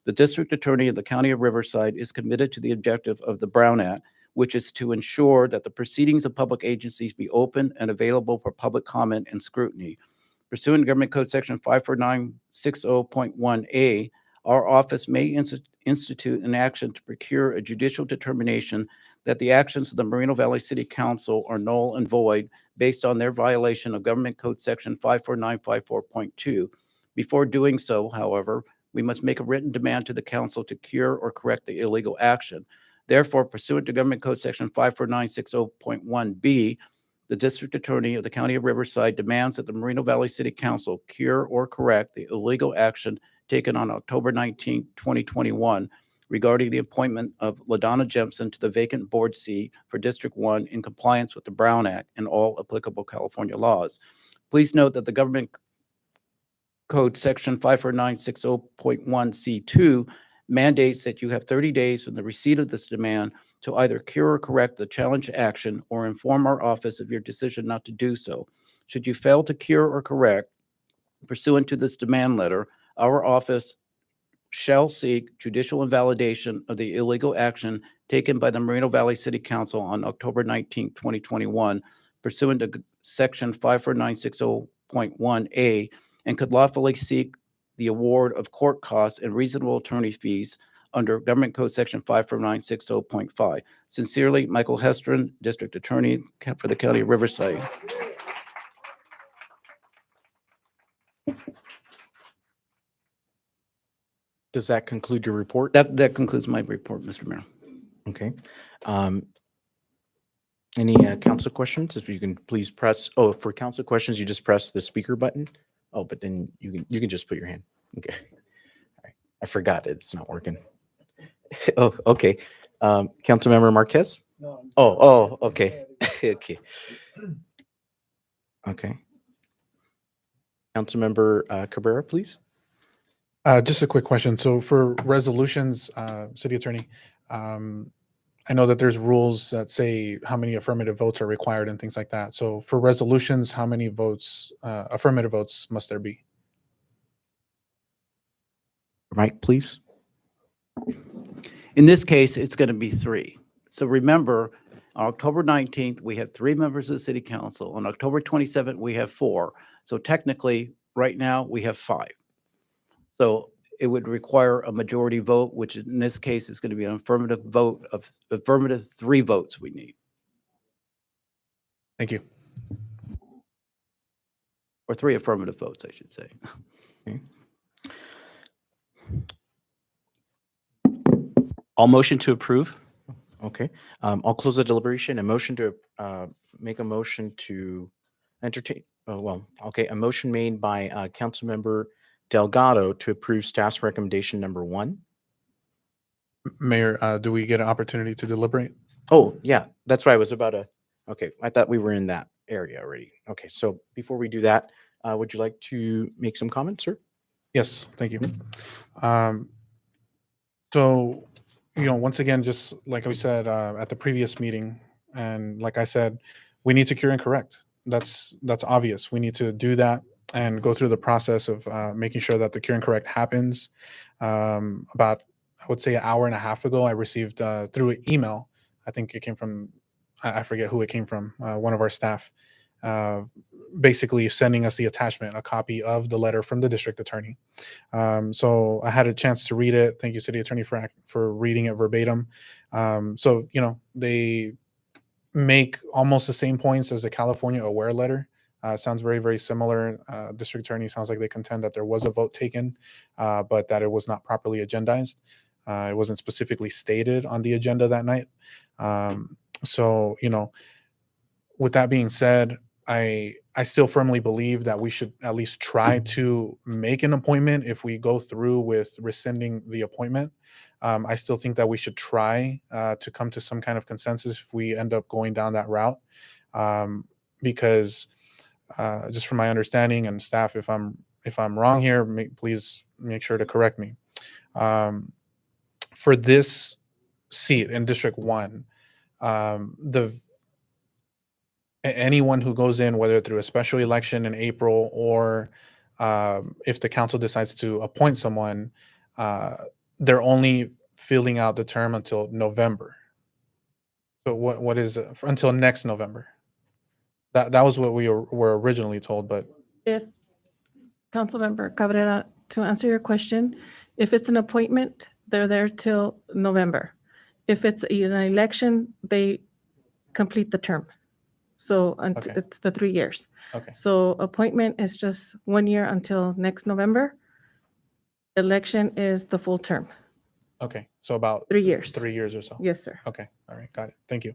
The District Attorney of the County of Riverside is committed to the objective of the Brown Act, which is to ensure that the proceedings of public agencies be open and available for public comment and scrutiny. Pursuant to Government Code Section 54960.1A, our office may institute an action to procure a judicial determination that the actions of the Moreno Valley City Council are null and void based on their violation of Government Code Section 54954.2. Before doing so, however, we must make a written demand to the council to cure or correct the illegal action. Therefore, pursuant to Government Code Section 54960.1B, the District Attorney of the County of Riverside demands that the Moreno Valley City Council cure or correct the illegal action taken on October 19, 2021 regarding the appointment of LaDonna Jemison to the vacant board seat for District 1 in compliance with the Brown Act and all applicable California laws. Please note that the Government Code Section 54960.1C2 mandates that you have 30 days from the receipt of this demand to either cure or correct the challenged action or inform our office of your decision not to do so. Should you fail to cure or correct, pursuant to this demand letter, our office shall seek judicial invalidation of the illegal action taken by the Moreno Valley City Council on October 19, 2021, pursuant to Section 54960.1A, and could lawfully seek the award of court costs and reasonable attorney fees under Government Code Section 54960.5. Sincerely, Michael Hestron, District Attorney for the County of Riverside. Does that conclude your report? That concludes my report, Mr. Mayor. Okay. Any council questions? If you can please press, for council questions, you just press the speaker button. Oh, but then you can just put your hand. Okay. All right. I forgot it's not working. Oh, okay. Councilmember Marquez? No, Okay. Okay. Okay. Councilmember Cabrera, please. Just a quick question. So for resolutions, City Attorney, I know that there's rules that say how many affirmative votes are required and things like that. So for resolutions, how many votes, affirmative votes must there be? Mike, please. In this case, it's going to be 3. So remember, on October 19th, we had 3 members of the city council. On October 27th, we have 4. So technically, right now, we have 5. So it would require a majority vote, which in this case is going to be an affirmative vote of affirmative 3 votes we need. Thank you. Or 3 affirmative votes, I should say. Okay. I'll motion to approve. Okay. I'll close the deliberation and motion to make a motion to entertain. Okay. A motion made by Councilmember Delgado to approve staff's recommendation number 1. Mayor, do we get an opportunity to deliberate? Oh, yeah. That's why I was about to. Okay. I thought we were in that area already. Okay. So before we do that, would you like to make some comments, sir? Yes, thank you. So, once again, just like we said at the previous meeting, and like I said, we need to cure and correct. That's obvious. We need to do that and go through the process of making sure that the cure and correct happens. About, I would say, an hour and a half ago, I received through an email. I think it came from, I forget who it came from, one of our staff, basically sending us the attachment, a copy of the letter from the district attorney. So I had a chance to read it. Thank you, City Attorney, for reading it verbatim. So, they make almost the same points as the California Aware letter. Sounds very, very similar. District Attorney sounds like they contend that there was a vote taken, but that it was not properly agendized. It wasn't specifically stated on the agenda that night. So, with that being said, I still firmly believe that we should at least try to make an appointment if we go through with rescinding the appointment. I still think that we should try to come to some kind of consensus if we end up going down that route. Because just from my understanding, and staff, if I'm wrong here, please make sure to correct me. For this seat in District 1, anyone who goes in, whether through a special election in April or if the council decides to appoint someone, they're only filling out the term until November. So what is it? Until next November? That was what we were originally told, but If, Councilmember Cabrera, to answer your question, if it's an appointment, they're there till November. If it's an election, they complete the term. So Okay. it's the 3 years. Okay. So appointment is just 1 year until next November. Election is the full term. Okay, so about 3 years. 3 years or so. Yes, sir. Okay, all right, got it. Thank you.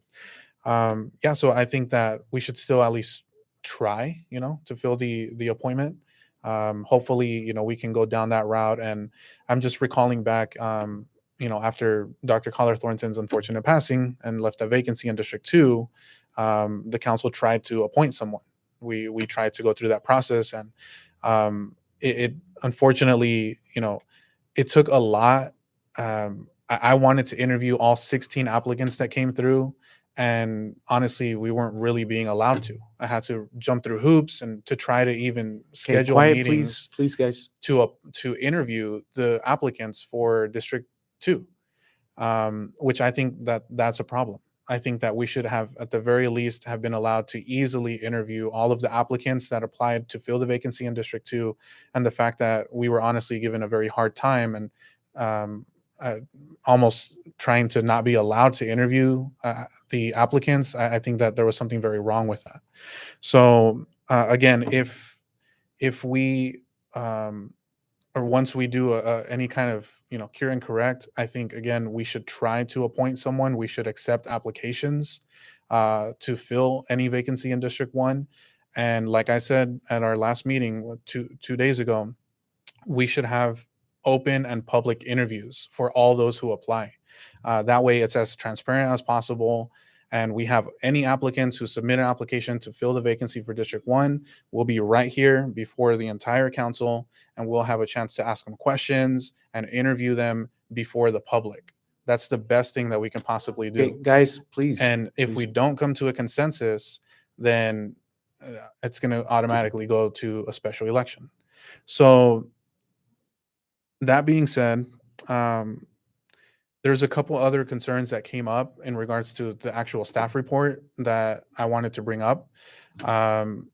Yeah, so I think that we should still at least try, to fill the appointment. Hopefully, we can go down that route. And I'm just recalling back, after Dr. Collar Thornton's unfortunate passing and left a vacancy in District 2, the council tried to appoint someone. We tried to go through that process, and it unfortunately, it took a lot. I wanted to interview all 16 applicants that came through, and honestly, we weren't really being allowed to. I had to jump through hoops and to try to even schedule quiet, meetings, please, guys, to interview the applicants for District 2, which I think that's a problem. I think that we should have, at the very least, have been allowed to easily interview all of the applicants that applied to fill the vacancy in District 2, and the fact that we were honestly given a very hard time and almost trying to not be allowed to interview the applicants, I think that there was something very wrong with that. So again, if we or once we do any kind of cure and correct, I think again we should try to appoint someone. We should accept applications to fill any vacancy in District 1. And like I said at our last meeting two days ago, we should have open and public interviews for all those who apply. That way it's as transparent as possible. And we have any applicants who submit an application to fill the vacancy for District 1 will be right here before the entire council, and we'll have a chance to ask them questions and interview them before the public. That's the best thing that we can possibly do. Okay, guys, please. And if we don't come to a consensus, then it's going to automatically go to a special election. So that being said, there's a couple other concerns that came up in regards to the actual staff report that I wanted to bring up.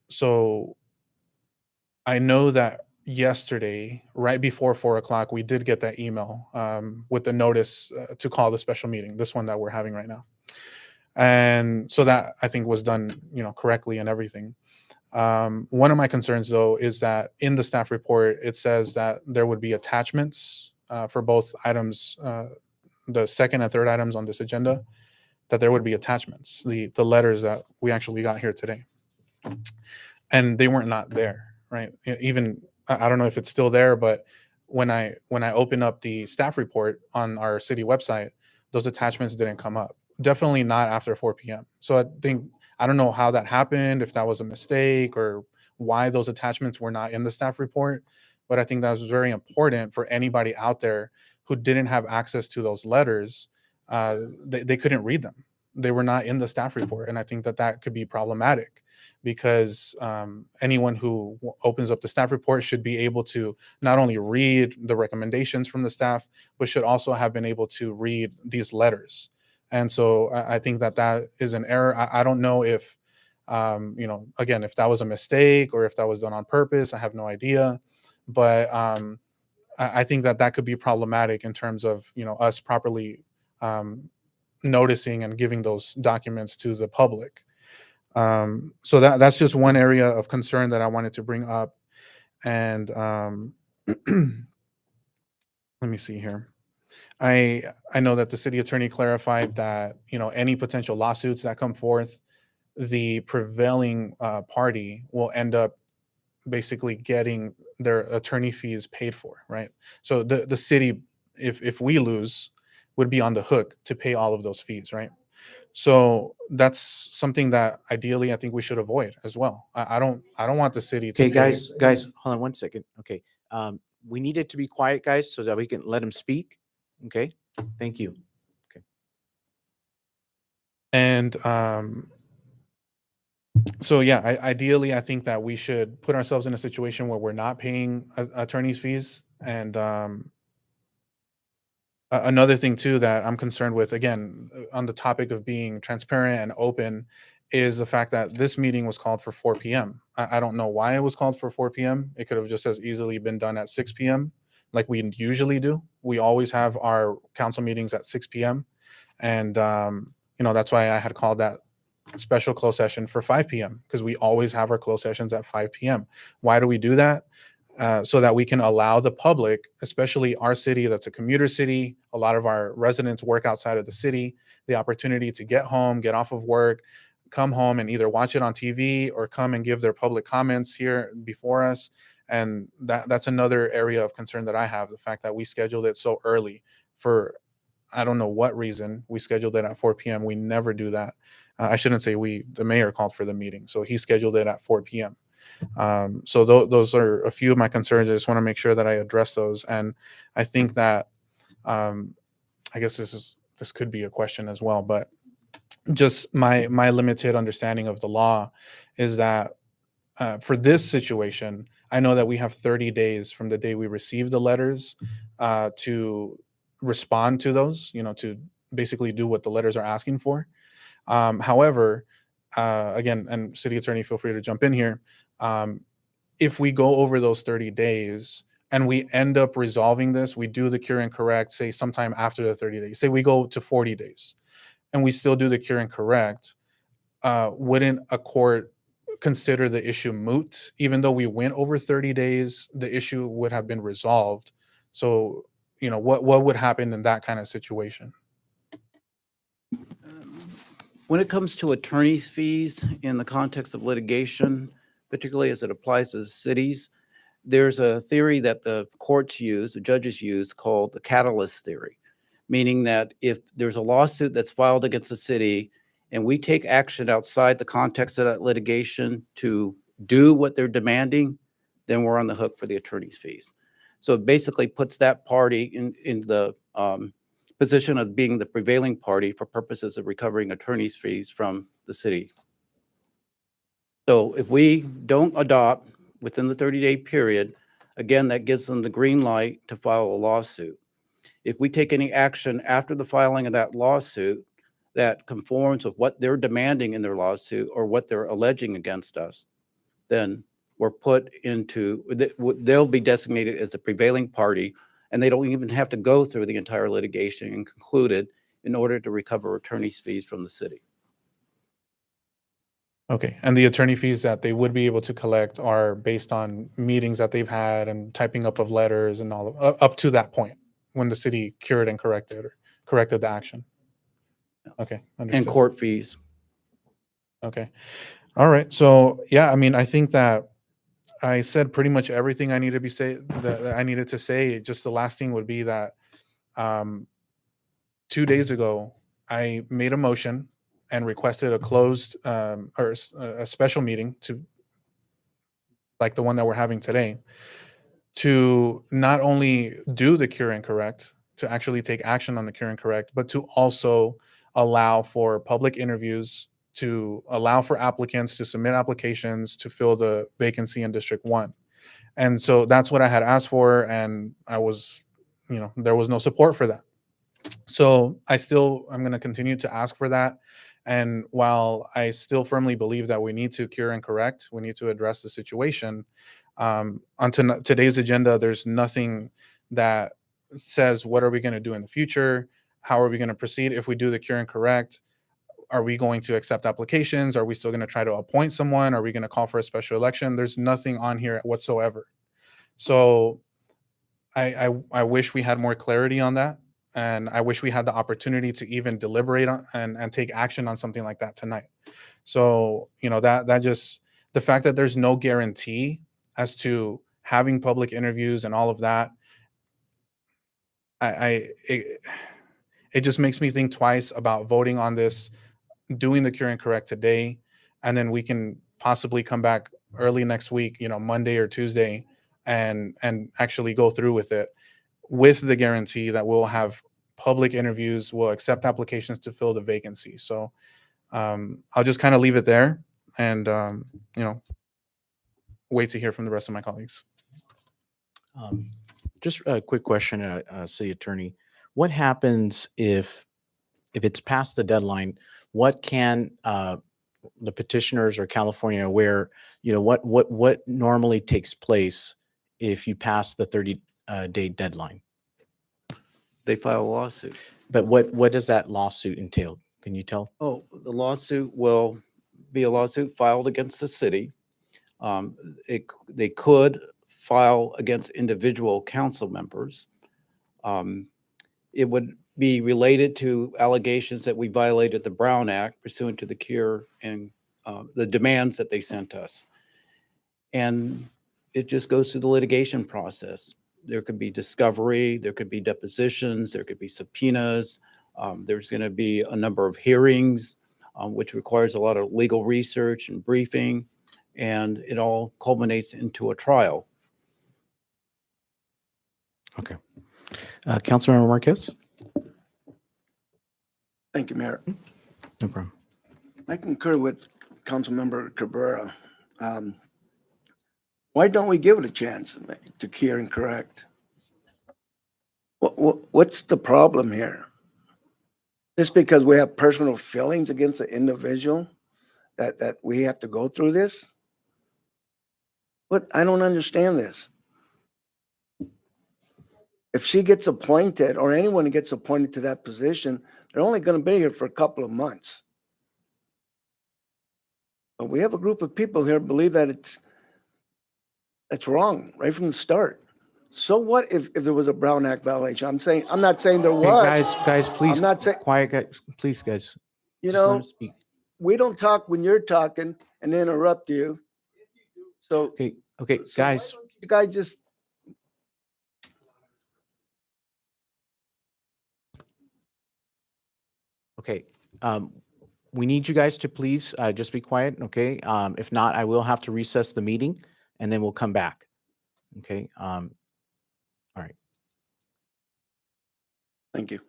So I know that yesterday, right before 4 o'clock, we did get that email with the notice to call the special meeting, this one that we're having right now. And so that I think was done, correctly and everything. One of my concerns though is that in the staff report, it says that there would be attachments for both items, the second and third items on this agenda, that there would be attachments, the letters that we actually got here today. And they weren't not there, right? Even, I don't know if it's still there, but when I open up the staff report on our city website, those attachments didn't come up. Definitely not after 4 p.m. So I don't know how that happened, if that was a mistake or why those attachments were not in the staff report. But I think that was very important for anybody out there who didn't have access to those letters. They couldn't read them. They were not in the staff report. And I think that could be problematic because anyone who opens up the staff report should be able to not only read the recommendations from the staff, but should also have been able to read these letters. And so I think that is an error. I don't know if, again, if that was a mistake or if that was done on purpose. I have no idea. But I think that could be problematic in terms of, us properly noticing and giving those documents to the public. So that's just one area of concern that I wanted to bring up. And let me see here. I know that the city attorney clarified that, any potential lawsuits that come forth, the prevailing party will end up basically getting their attorney fees paid for, right? So the city, if we lose, would be on the hook to pay all of those fees, right? So that's something that ideally I think we should avoid as well. I don't want the city to Okay, pay. guys, hold on one second. Okay. We needed to be quiet, guys, so that we can let him speak. Okay. Thank you. Okay. And so yeah, ideally, I think that we should put ourselves in a situation where we're not paying attorneys' fees. And another thing too that I'm concerned with, again, on the topic of being transparent and open, is the fact that this meeting was called for 4 p.m. I don't know why it was called for 4 p.m. It could have just as easily been done at 6 p.m. like we usually do. We always have our council meetings at 6 p.m. And that's why I had called that special closed session for 5 p.m. because we always have our closed sessions at 5 p.m. Why do we do that? So that we can allow the public, especially our city that's a commuter city, a lot of our residents work outside of the city, the opportunity to get home, get off of work, come home and either watch it on TV or come and give their public comments here before us. And that's another area of concern that I have, the fact that we scheduled it so early for, I don't know what reason we scheduled it at 4 p.m. We never do that. I shouldn't say we, the mayor called for the meeting. So he scheduled it at 4 p.m. So those are a few of my concerns. I just want to make sure that I address those. And I think that, I guess this could be a question as well, but just my limited understanding of the law is that for this situation, I know that we have 30 days from the day we receive the letters to respond to those, to basically do what the letters are asking for. However, again, and city attorney, feel free to jump in here. If we go over those 30 days, and we end up resolving this, we do the cure and correct, say sometime after the 30 days, say we go to 40 days and we still do the cure and correct, wouldn't a court consider the issue moot? Even though we went over 30 days, the issue would have been resolved. So, what would happen in that kind of situation? When it comes to attorney's fees in the context of litigation, particularly as it applies to cities, there's a theory that the courts use, the judges use, called the catalyst theory, meaning that if there's a lawsuit that's filed against the city and we take action outside the context of that litigation to do what they're demanding, then we're on the hook for the attorney's fees. So it basically puts that party in the position of being the prevailing party for purposes of recovering attorney's fees from the city. So if we don't adopt within the 30-day period, again, that gives them the green light to file a lawsuit. If we take any action after the filing of that lawsuit that conforms with what they're demanding in their lawsuit or what they're alleging against us, then we're put into, they'll be designated as the prevailing party, and they don't even have to go through the entire litigation and conclude it in order to recover attorney's fees from the city. Okay, and the attorney fees that they would be able to collect are based on meetings that they've had and typing up of letters and all of, up to that point when the city cured and corrected the action. Okay, understood. And court fees. Okay, all right. So yeah, I mean, I think that I said pretty much everything I needed that I needed to say. Just the last thing would be that 2 days ago I made a motion and requested a closed or a special meeting, to like the one that we're having today, to not only do the cure and correct, to actually take action on the cure and correct, but to also allow for public interviews, to allow for applicants to submit applications to fill the vacancy in District 1. And so that's what I had asked for, and I was, there was no support for that. So I'm going to continue to ask for that. And while I still firmly believe that we need to cure and correct, we need to address the situation, on today's agenda, there's nothing that says what are we going to do in the future? How are we going to proceed if we do the cure and correct? Are we going to accept applications? Are we still going to try to appoint someone? Are we going to call for a special election? There's nothing on here whatsoever. So I wish we had more clarity on that. And I wish we had the opportunity to even deliberate on and take action on something like that tonight. So, that just, the fact that there's no guarantee as to having public interviews and all of that, it just makes me think twice about voting on this, doing the cure and correct today, and then we can possibly come back early next week, Monday or Tuesday, and actually go through with it, with the guarantee that we'll have public interviews, we'll accept applications to fill the vacancy. So I'll just kind of leave it there and, wait to hear from the rest of my colleagues. Just a quick question, City Attorney. What happens if it's past the deadline? What can the petitioners or California aware, what normally takes place if you pass the 30-day deadline? They file a lawsuit. But what does that lawsuit entail? Can you tell? Oh, the lawsuit will be a lawsuit filed against the city. They could file against individual council members. It would be related to allegations that we violated the Brown Act pursuant to the cure and the demands that they sent us. And it just goes through the litigation process. There could be discovery, there could be depositions, there could be subpoenas. There's going to be a number of hearings, which requires a lot of legal research and briefing, and it all culminates into a trial. Okay. Councilmember Marquez? Thank you, Mayor. No problem. I concur with Councilmember Cabrera. Why don't we give it a chance to cure and correct? What's the problem here? Just because we have personal feelings against the individual that we have to go through this? What? I don't understand this. if she gets appointed or anyone gets appointed to that position, they're only going to be here for a couple of months. But we have a group of people here believe that it's wrong right from the start. So what if there was a Brown Act violation? I'm not saying there Hey, was. guys, please, I'm not saying, quiet, guys, please, guys. you Just let know, him speak. we don't talk when you're talking and interrupt you. So, Okay, so why guys, don't you guys just, okay. We need you guys to please just be quiet, okay? If not, I will have to recess the meeting and then we'll come back. Okay, all right. thank you.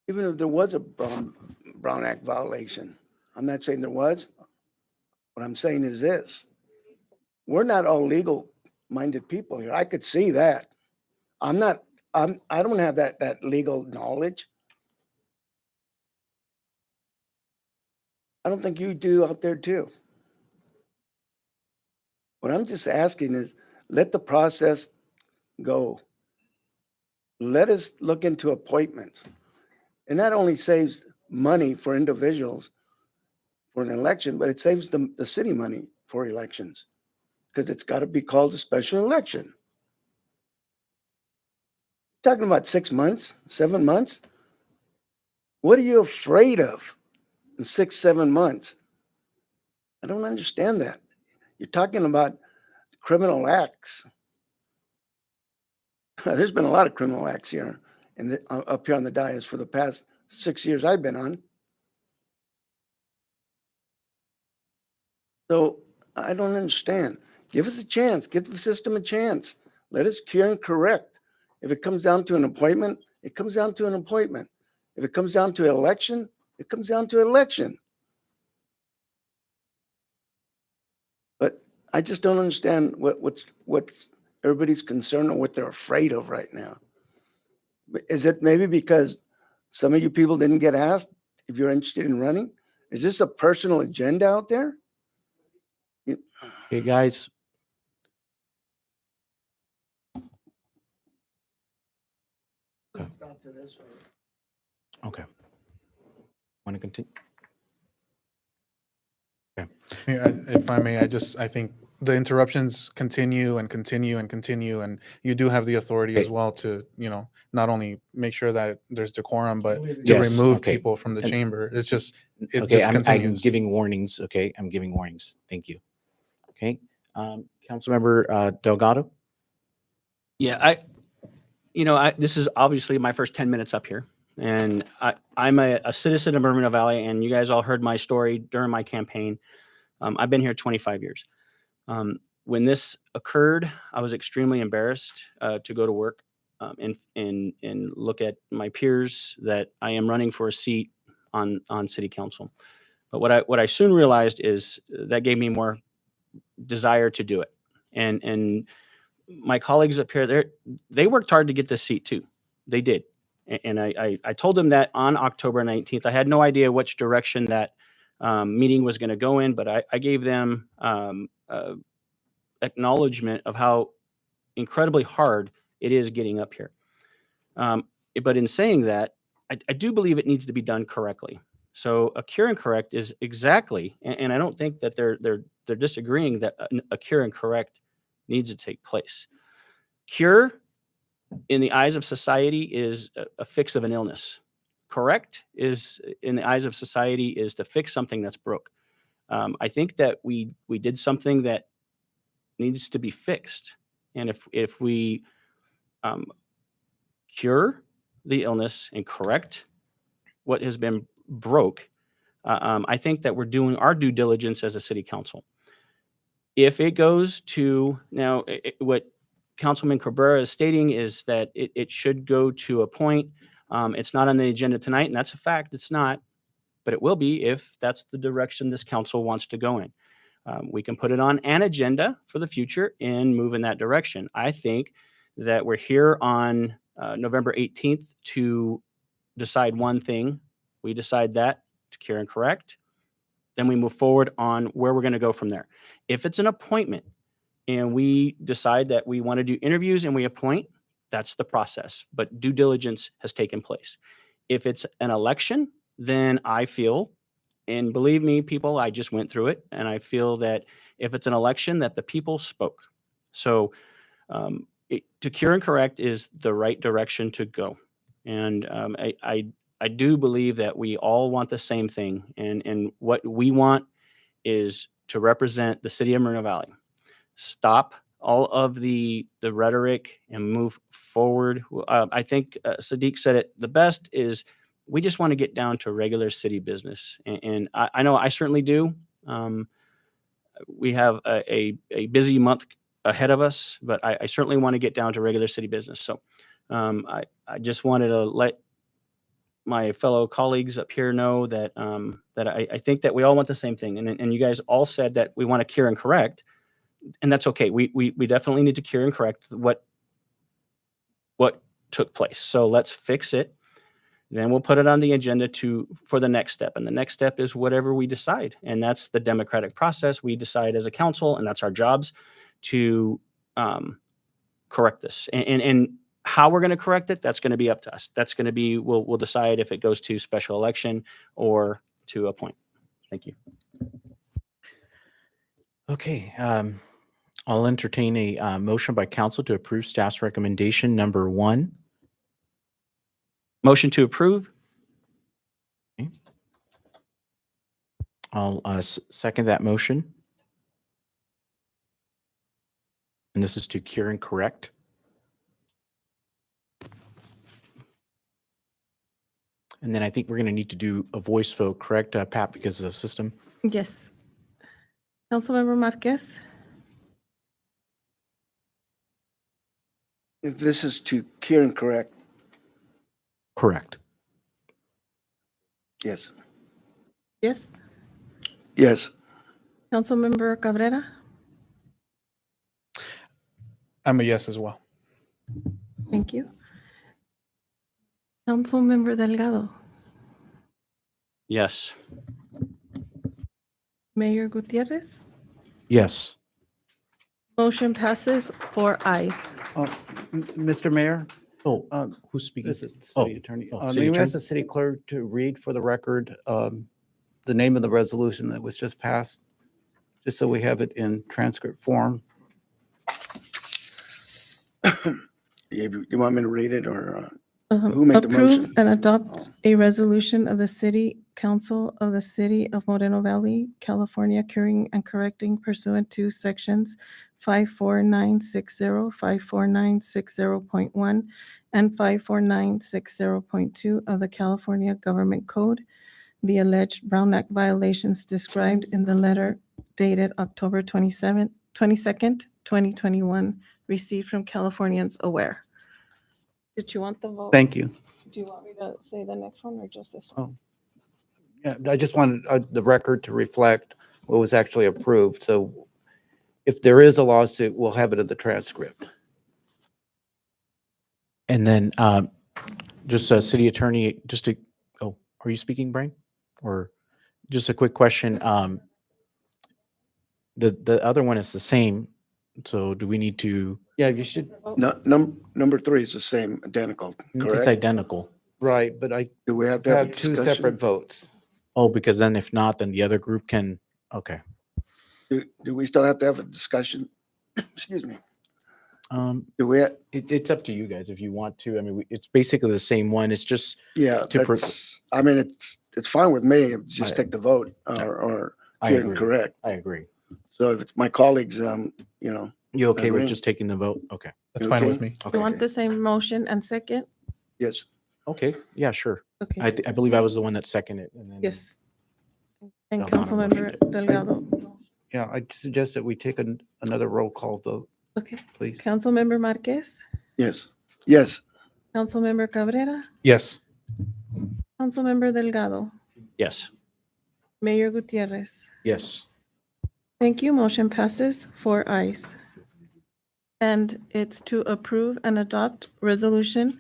Even if there was a Brown Act violation, I'm not saying there was. What I'm saying is this: we're not all legal-minded people here. I could see that. I don't have that legal knowledge. I don't think you do out there too. What I'm just asking is, let the process go. Let us look into appointments. And that only saves money for individuals for an election, but it saves the city money for elections because it's got to be called a special election. Talking about 6 months, 7 months. What are you afraid of in 6, 7 months? I don't understand that. You're talking about criminal acts. There's been a lot of criminal acts here up here on the dais for the past 6 years I've been on. So I don't understand. Give us a chance. Give the system a chance. Let us cure and correct. If it comes down to an appointment, it comes down to an appointment. If it comes down to election, it comes down to election. But I just don't understand what's everybody's concerned or what they're afraid of right now. Is it maybe because some of you people didn't get asked if you're interested in running? Is this a personal agenda out there? Okay, guys. Okay. Want to continue? Okay. Yeah, if I may, I think the interruptions continue and continue and continue, and you do have the authority as Okay. well to, not only make sure that there's decorum, but to Yes, remove okay. people from the And- chamber. It Okay, just I'm continues. giving warnings. Okay, I'm giving warnings. Thank you. Okay, Councilmember Delgado. Yeah, this is obviously my first 10 minutes up here, and I'm a citizen of Myrmidon Valley, and you guys all heard my story during my campaign. I've been here 25 years. When this occurred, I was extremely embarrassed to go to work and look at my peers that I am running for a seat on city council. But what I soon realized is that gave me more desire to do it, and my colleagues up here, they worked hard to get this seat too. They did. And I told them that on October 19th. I had no idea which direction that meeting was going to go in, but I gave them acknowledgement of how incredibly hard it is getting up here. But in saying that, I do believe it needs to be done correctly. So a cure and correct is exactly, and I don't think that they're disagreeing that a cure and correct needs to take place. Cure, in the eyes of society, is a fix of an illness. Correct is, in the eyes of society, is to fix something that's broke. I think that we did something that needs to be fixed, and if we cure the illness and correct what has been broke, I think that we're doing our due diligence as a city council. If it goes to now, what Councilman Cabrera is stating is that it should go to a point. It's not on the agenda tonight, and that's a fact. It's not, but it will be if that's the direction this council wants to go in. We can put it on an agenda for the future and move in that direction. I think that we're here on November 18th to decide one thing. We decide that to cure and correct. Then we move forward on where we're going to go from there. If it's an appointment, and we decide that we want to do interviews and we appoint, that's the process. But due diligence has taken place. If it's an election, then I feel, and believe me, people, I just went through it, and I feel that if it's an election, that the people spoke. So to cure and correct is the right direction to go. And I do believe that we all want the same thing. And what we want is to represent the city of Moreno Valley. Stop all of the rhetoric and move forward. I think Sadiq said it the best is we just want to get down to regular city business. And I know I certainly do. We have a busy month ahead of us, but I certainly want to get down to regular city business. So I just wanted to let my fellow colleagues up here know that that I think that we all want the same thing. And you guys all said that we want to cure and correct, and that's okay. We definitely need to cure and correct what took place. So let's fix it. Then we'll put it on the agenda for the next step. And the next step is whatever we decide. And that's the democratic process. We decide as a council, and that's our jobs to correct this. And how we're going to correct it, that's going to be up to us. That's going to be, we'll decide if it goes to special election or to appoint. Thank you. Okay, I'll entertain a motion by council to approve staff's recommendation number 1. Motion to approve. Okay. I'll second that motion. And this is to cure and correct. And then I think we're going to need to do a voice vote, correct, Pat, because of the system? Yes. Councilmember Marquez? If this is to cure and correct, Correct. yes. Yes. Yes. Councilmember Cabrera? I'm a yes as well. Thank you. Councilmember Delgado? Yes. Mayor Gutierrez? Yes. Motion passes 4 ayes. Mr. Mayor, Oh, who's speaking? this is the Oh, city attorney. city May we attorney? ask the city clerk to read for the record the name of the resolution that was just passed, just so we have it in transcript form? You want me to read it or who made the Approve motion? and adopt a resolution of the City Council of the City of Moreno Valley, California, curing and correcting pursuant to sections 54960, 54960.1, and 54960.2 of the California Government Code, the alleged Brown Act violations described in the letter dated October 22nd, 2021, received from Californians aware. Did you want the vote? Thank you. Do you want me to say the next one or just this one? Yeah, I just wanted the record to reflect what was actually approved. So if there is a lawsuit, we'll have it in the transcript. And then just a city attorney, just to, oh, are you speaking, Brian? Or just a quick question. The other one is the same. So do we need to? Yeah, you should. No, number 3 is the same, identical, It's correct? identical. Right, but I Do we have to have a have two discussion? separate votes. Oh, because then if not, then the other group can, okay. Do we still have to have a discussion? Excuse me. Do we, It's up to you guys if you want to. I mean, it's basically the same one. It's just, yeah, To pro- I mean, it's fine with me. Just I- take the vote or I cure and agree. correct. I agree. So if it's my colleagues, You okay with Agree. just taking the vote? Okay. That's You fine okay? with me. Okay. You want the same motion and second? yes. Okay. Yeah, sure. Okay. I believe I was the one that seconded it. And then Yes. And Delgado Councilmember motioned it. Delgado? Yeah, I suggest that we take another roll call vote, Okay. please. Councilmember Marquez? Yes. Yes. Councilmember Cabrera? Yes. Councilmember Delgado? Yes. Mayor Gutierrez? Yes. Thank you. Motion passes 4 ayes. And it's to approve and adopt resolution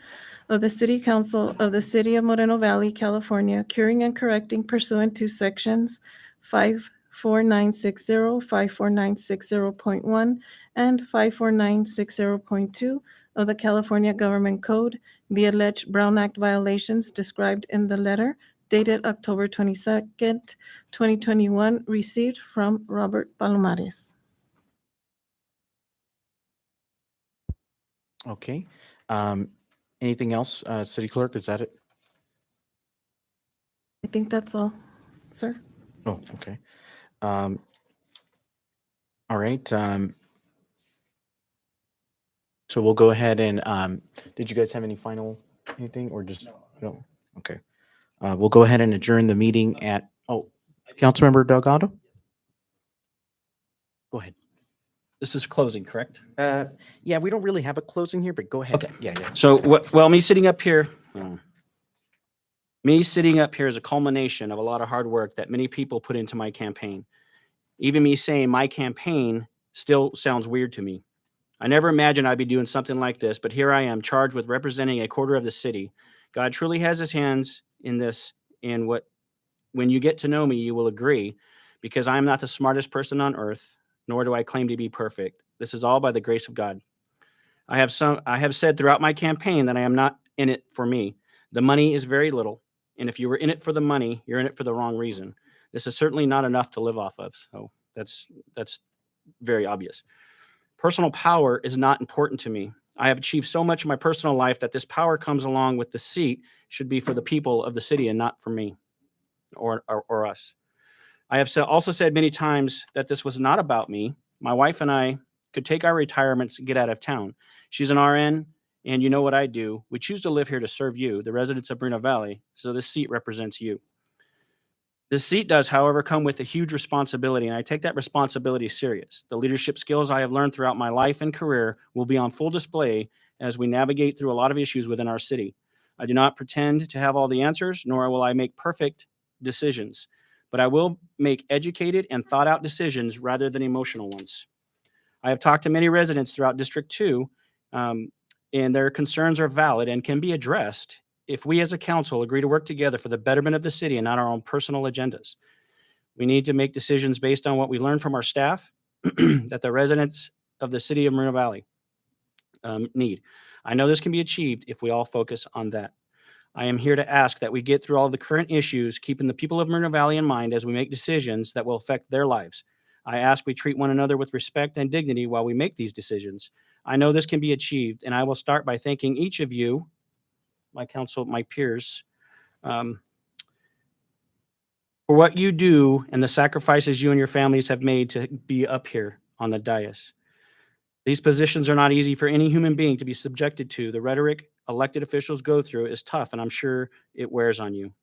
of the City Council of the City of Moreno Valley, California, curing and correcting pursuant to sections 54960.1 and 54960.2 of the California Government Code, the alleged Brown Act violations described in the letter dated October 22nd, 2021, received from Robert Palomares. Okay. Anything else, City Clerk? Is that it? I think that's all, sir. Oh, okay. All right. So we'll go ahead and, did you guys have any final, anything, or just? No. Okay. We'll go ahead and adjourn the meeting at, Councilmember Delgado? Go ahead. This is closing, correct? Yeah, we don't really have a closing here, but go ahead. Okay. Yeah. So, me sitting up here, is a culmination of a lot of hard work that many people put into my campaign. Even me saying my campaign still sounds weird to me. I never imagined I'd be doing something like this, but here I am, charged with representing a quarter of the city. God truly has his hands in this, and when you get to know me, you will agree, because I am not the smartest person on earth, nor do I claim to be perfect. This is all by the grace of God. I have said throughout my campaign that I am not in it for me. The money is very little, and if you were in it for the money, you're in it for the wrong reason. This is certainly not enough to live off of, so that's very obvious. Personal power is not important to me. I have achieved so much in my personal life that this power comes along with the seat should be for the people of the city and not for me or us. I have also said many times that this was not about me. My wife and I could take our retirements and get out of town. She's an RN, and you know what I do. We choose to live here to serve you, the residents of Bruno Valley, so this seat represents you. This seat does, however, come with a huge responsibility, and I take that responsibility serious. The leadership skills I have learned throughout my life and career will be on full display as we navigate through a lot of issues within our city. I do not pretend to have all the answers, nor will I make perfect decisions, but I will make educated and thought out decisions rather than emotional ones. I have talked to many residents throughout District 2, and their concerns are valid and can be addressed if we as a council agree to work together for the betterment of the city and not our own personal agendas. We need to make decisions based on what we learn from our staff that the residents of the city of Moreno Valley need. I know this can be achieved if we all focus on that. I am here to ask that we get through all of the current issues, keeping the people of Moreno Valley in mind as we make decisions that will affect their lives. I ask we treat one another with respect and dignity while we make these decisions. I know this can be achieved, and I will start by thanking each of you, my council, my peers, for what you do and the sacrifices you and your families have made to be up here on the dais. These positions are not easy for any human being to be subjected to. The rhetoric elected officials go through is tough, and I'm sure it wears on you.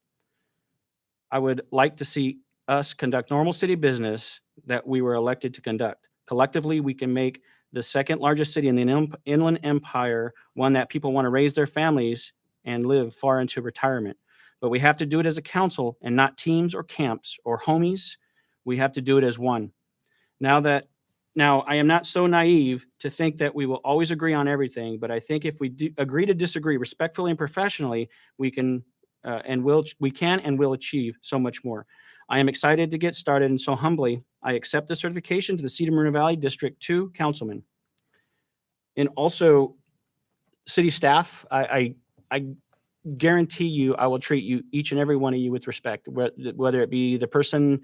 I would like to see us conduct normal city business that we were elected to conduct. Collectively, we can make the second largest city in the Inland Empire one that people want to raise their families and live far into retirement. But we have to do it as a council and not teams or camps or homies. We have to do it as one. Now, I am not so naive to think that we will always agree on everything, but I think if we agree to disagree respectfully and professionally, we can and will achieve so much more. I am excited to get started, and so humbly, I accept the certification to the seat of Moreno Valley District 2 Councilman. And also, city staff, I guarantee you I will treat you, each and every one of you, with respect, whether it be the person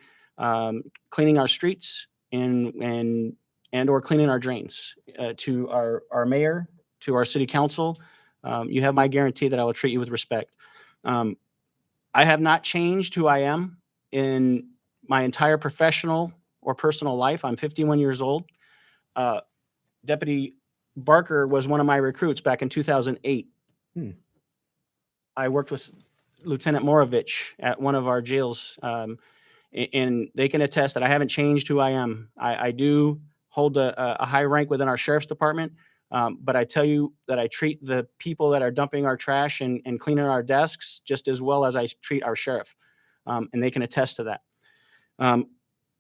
cleaning our streets and or cleaning our drains, to our mayor, to our city council. You have my guarantee that I will treat you with respect. I have not changed who I am in my entire professional or personal life. I'm 51 years old. Deputy Barker was one of my recruits back in 2008. I worked with Lieutenant Morovich at one of our jails, and they can attest that I haven't changed who I am. I do hold a high rank within our sheriff's department, but I tell you that I treat the people that are dumping our trash and cleaning our desks just as well as I treat our sheriff, and they can attest to that.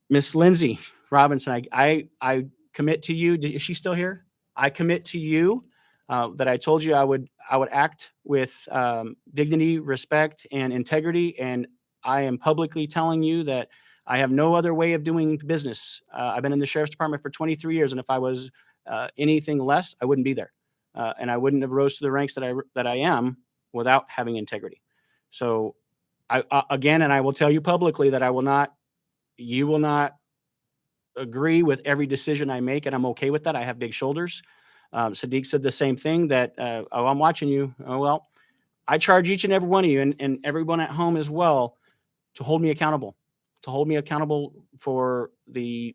Miss Lindsay Robinson, I commit to you. Is she still here? I commit to you that I told you I would act with dignity, respect, and integrity, and I am publicly telling you that I have no other way of doing business. I've been in the sheriff's department for 23 years, and if I was anything less, I wouldn't be there, and I wouldn't have rose to the ranks that I am without having integrity. So, again, and I will tell you publicly that you will not agree with every decision I make, and I'm okay with that. I have big shoulders. Sadiq said the same thing that, oh, I'm watching you. Oh, well, I charge each and every one of you and everyone at home as well to hold me accountable, for the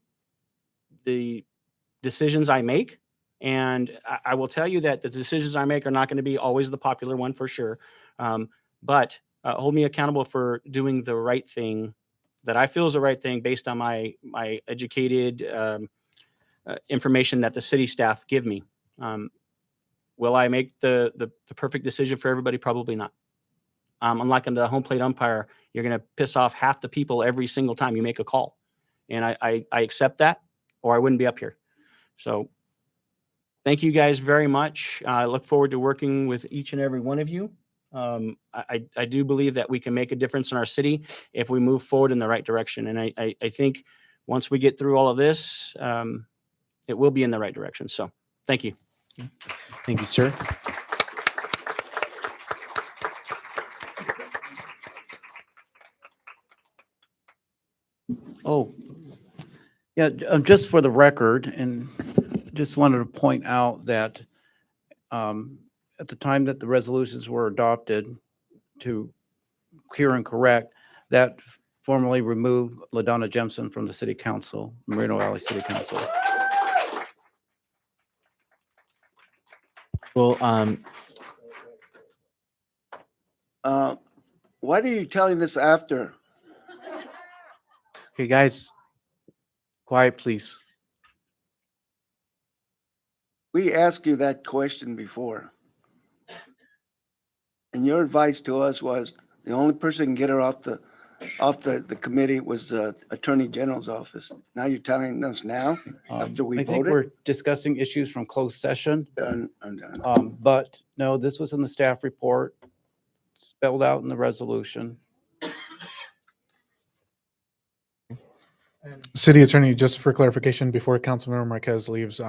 decisions I make. And I will tell you that the decisions I make are not going to be always the popular one for sure. But hold me accountable for doing the right thing that I feel is the right thing based on my educated information that the city staff give me. Will I make the perfect decision for everybody? Probably not. Unlike in the home plate umpire, you're going to piss off half the people every single time you make a call. And I accept that, or I wouldn't be up here. So thank you guys very much. I look forward to working with each and every one of you. I do believe that we can make a difference in our city if we move forward in the right direction. And I think once we get through all of this, it will be in the right direction. So thank you. Thank you, sir. Oh, yeah, just for the record, and just wanted to point out that at the time that the resolutions were adopted to cure and correct, that formally removed LaDonna Jemison from the city council, Moreno Valley City Council. Well, why are you telling this after? okay, guys, quiet, please. We asked you that question before. And your advice to us was the only person can get her off the committee was the Attorney General's office. Now you're telling us now after we I think voted? we're discussing issues from closed session. I'm done. But no, this was in the staff report, spelled out in the resolution. City Attorney, just for clarification, before Councilmember Marquez leaves,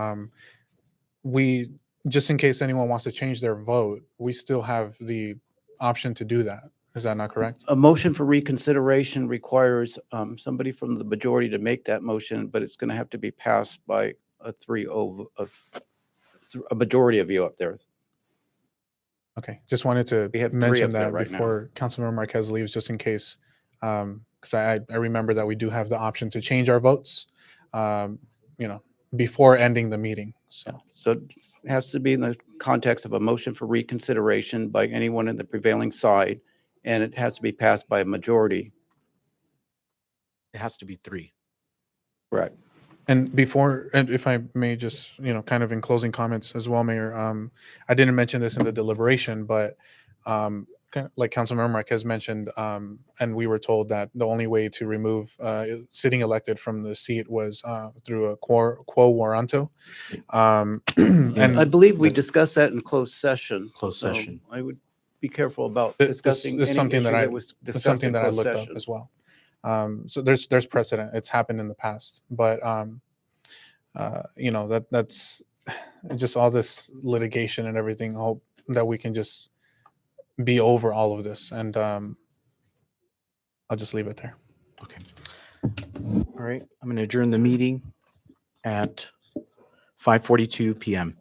we, just in case anyone wants to change their vote, we still have the option to do that. Is that not correct? A motion for reconsideration requires somebody from the majority to make that motion, but it's going to have to be passed by a 3-0 of a majority of you up there. Okay, just wanted to We have 3 mention up there that right now. before Councilmember Marquez leaves, just in case, because I remember that we do have the option to change our votes, before ending the meeting. So it has to be in the context of a motion for reconsideration by anyone in the prevailing side, and it has to be passed by a majority. It has to be 3. Correct. And if I may just, kind of in closing comments as well, Mayor, I didn't mention this in the deliberation, but kind of like Councilmember Marquez mentioned, and we were told that the only way to remove sitting elected from the seat was through a quo warranto. And I believe we discussed that in closed session. Closed so session. I would be careful about this discussing is any something issue that I that was it's discussed something in that I closed looked session. up as well. So there's precedent. It's happened in the past, but that's just all this litigation and everything. Hope that we can just be over all of this, and I'll just leave it there. Okay. All right. I'm going to adjourn the meeting at 5:42 p.m.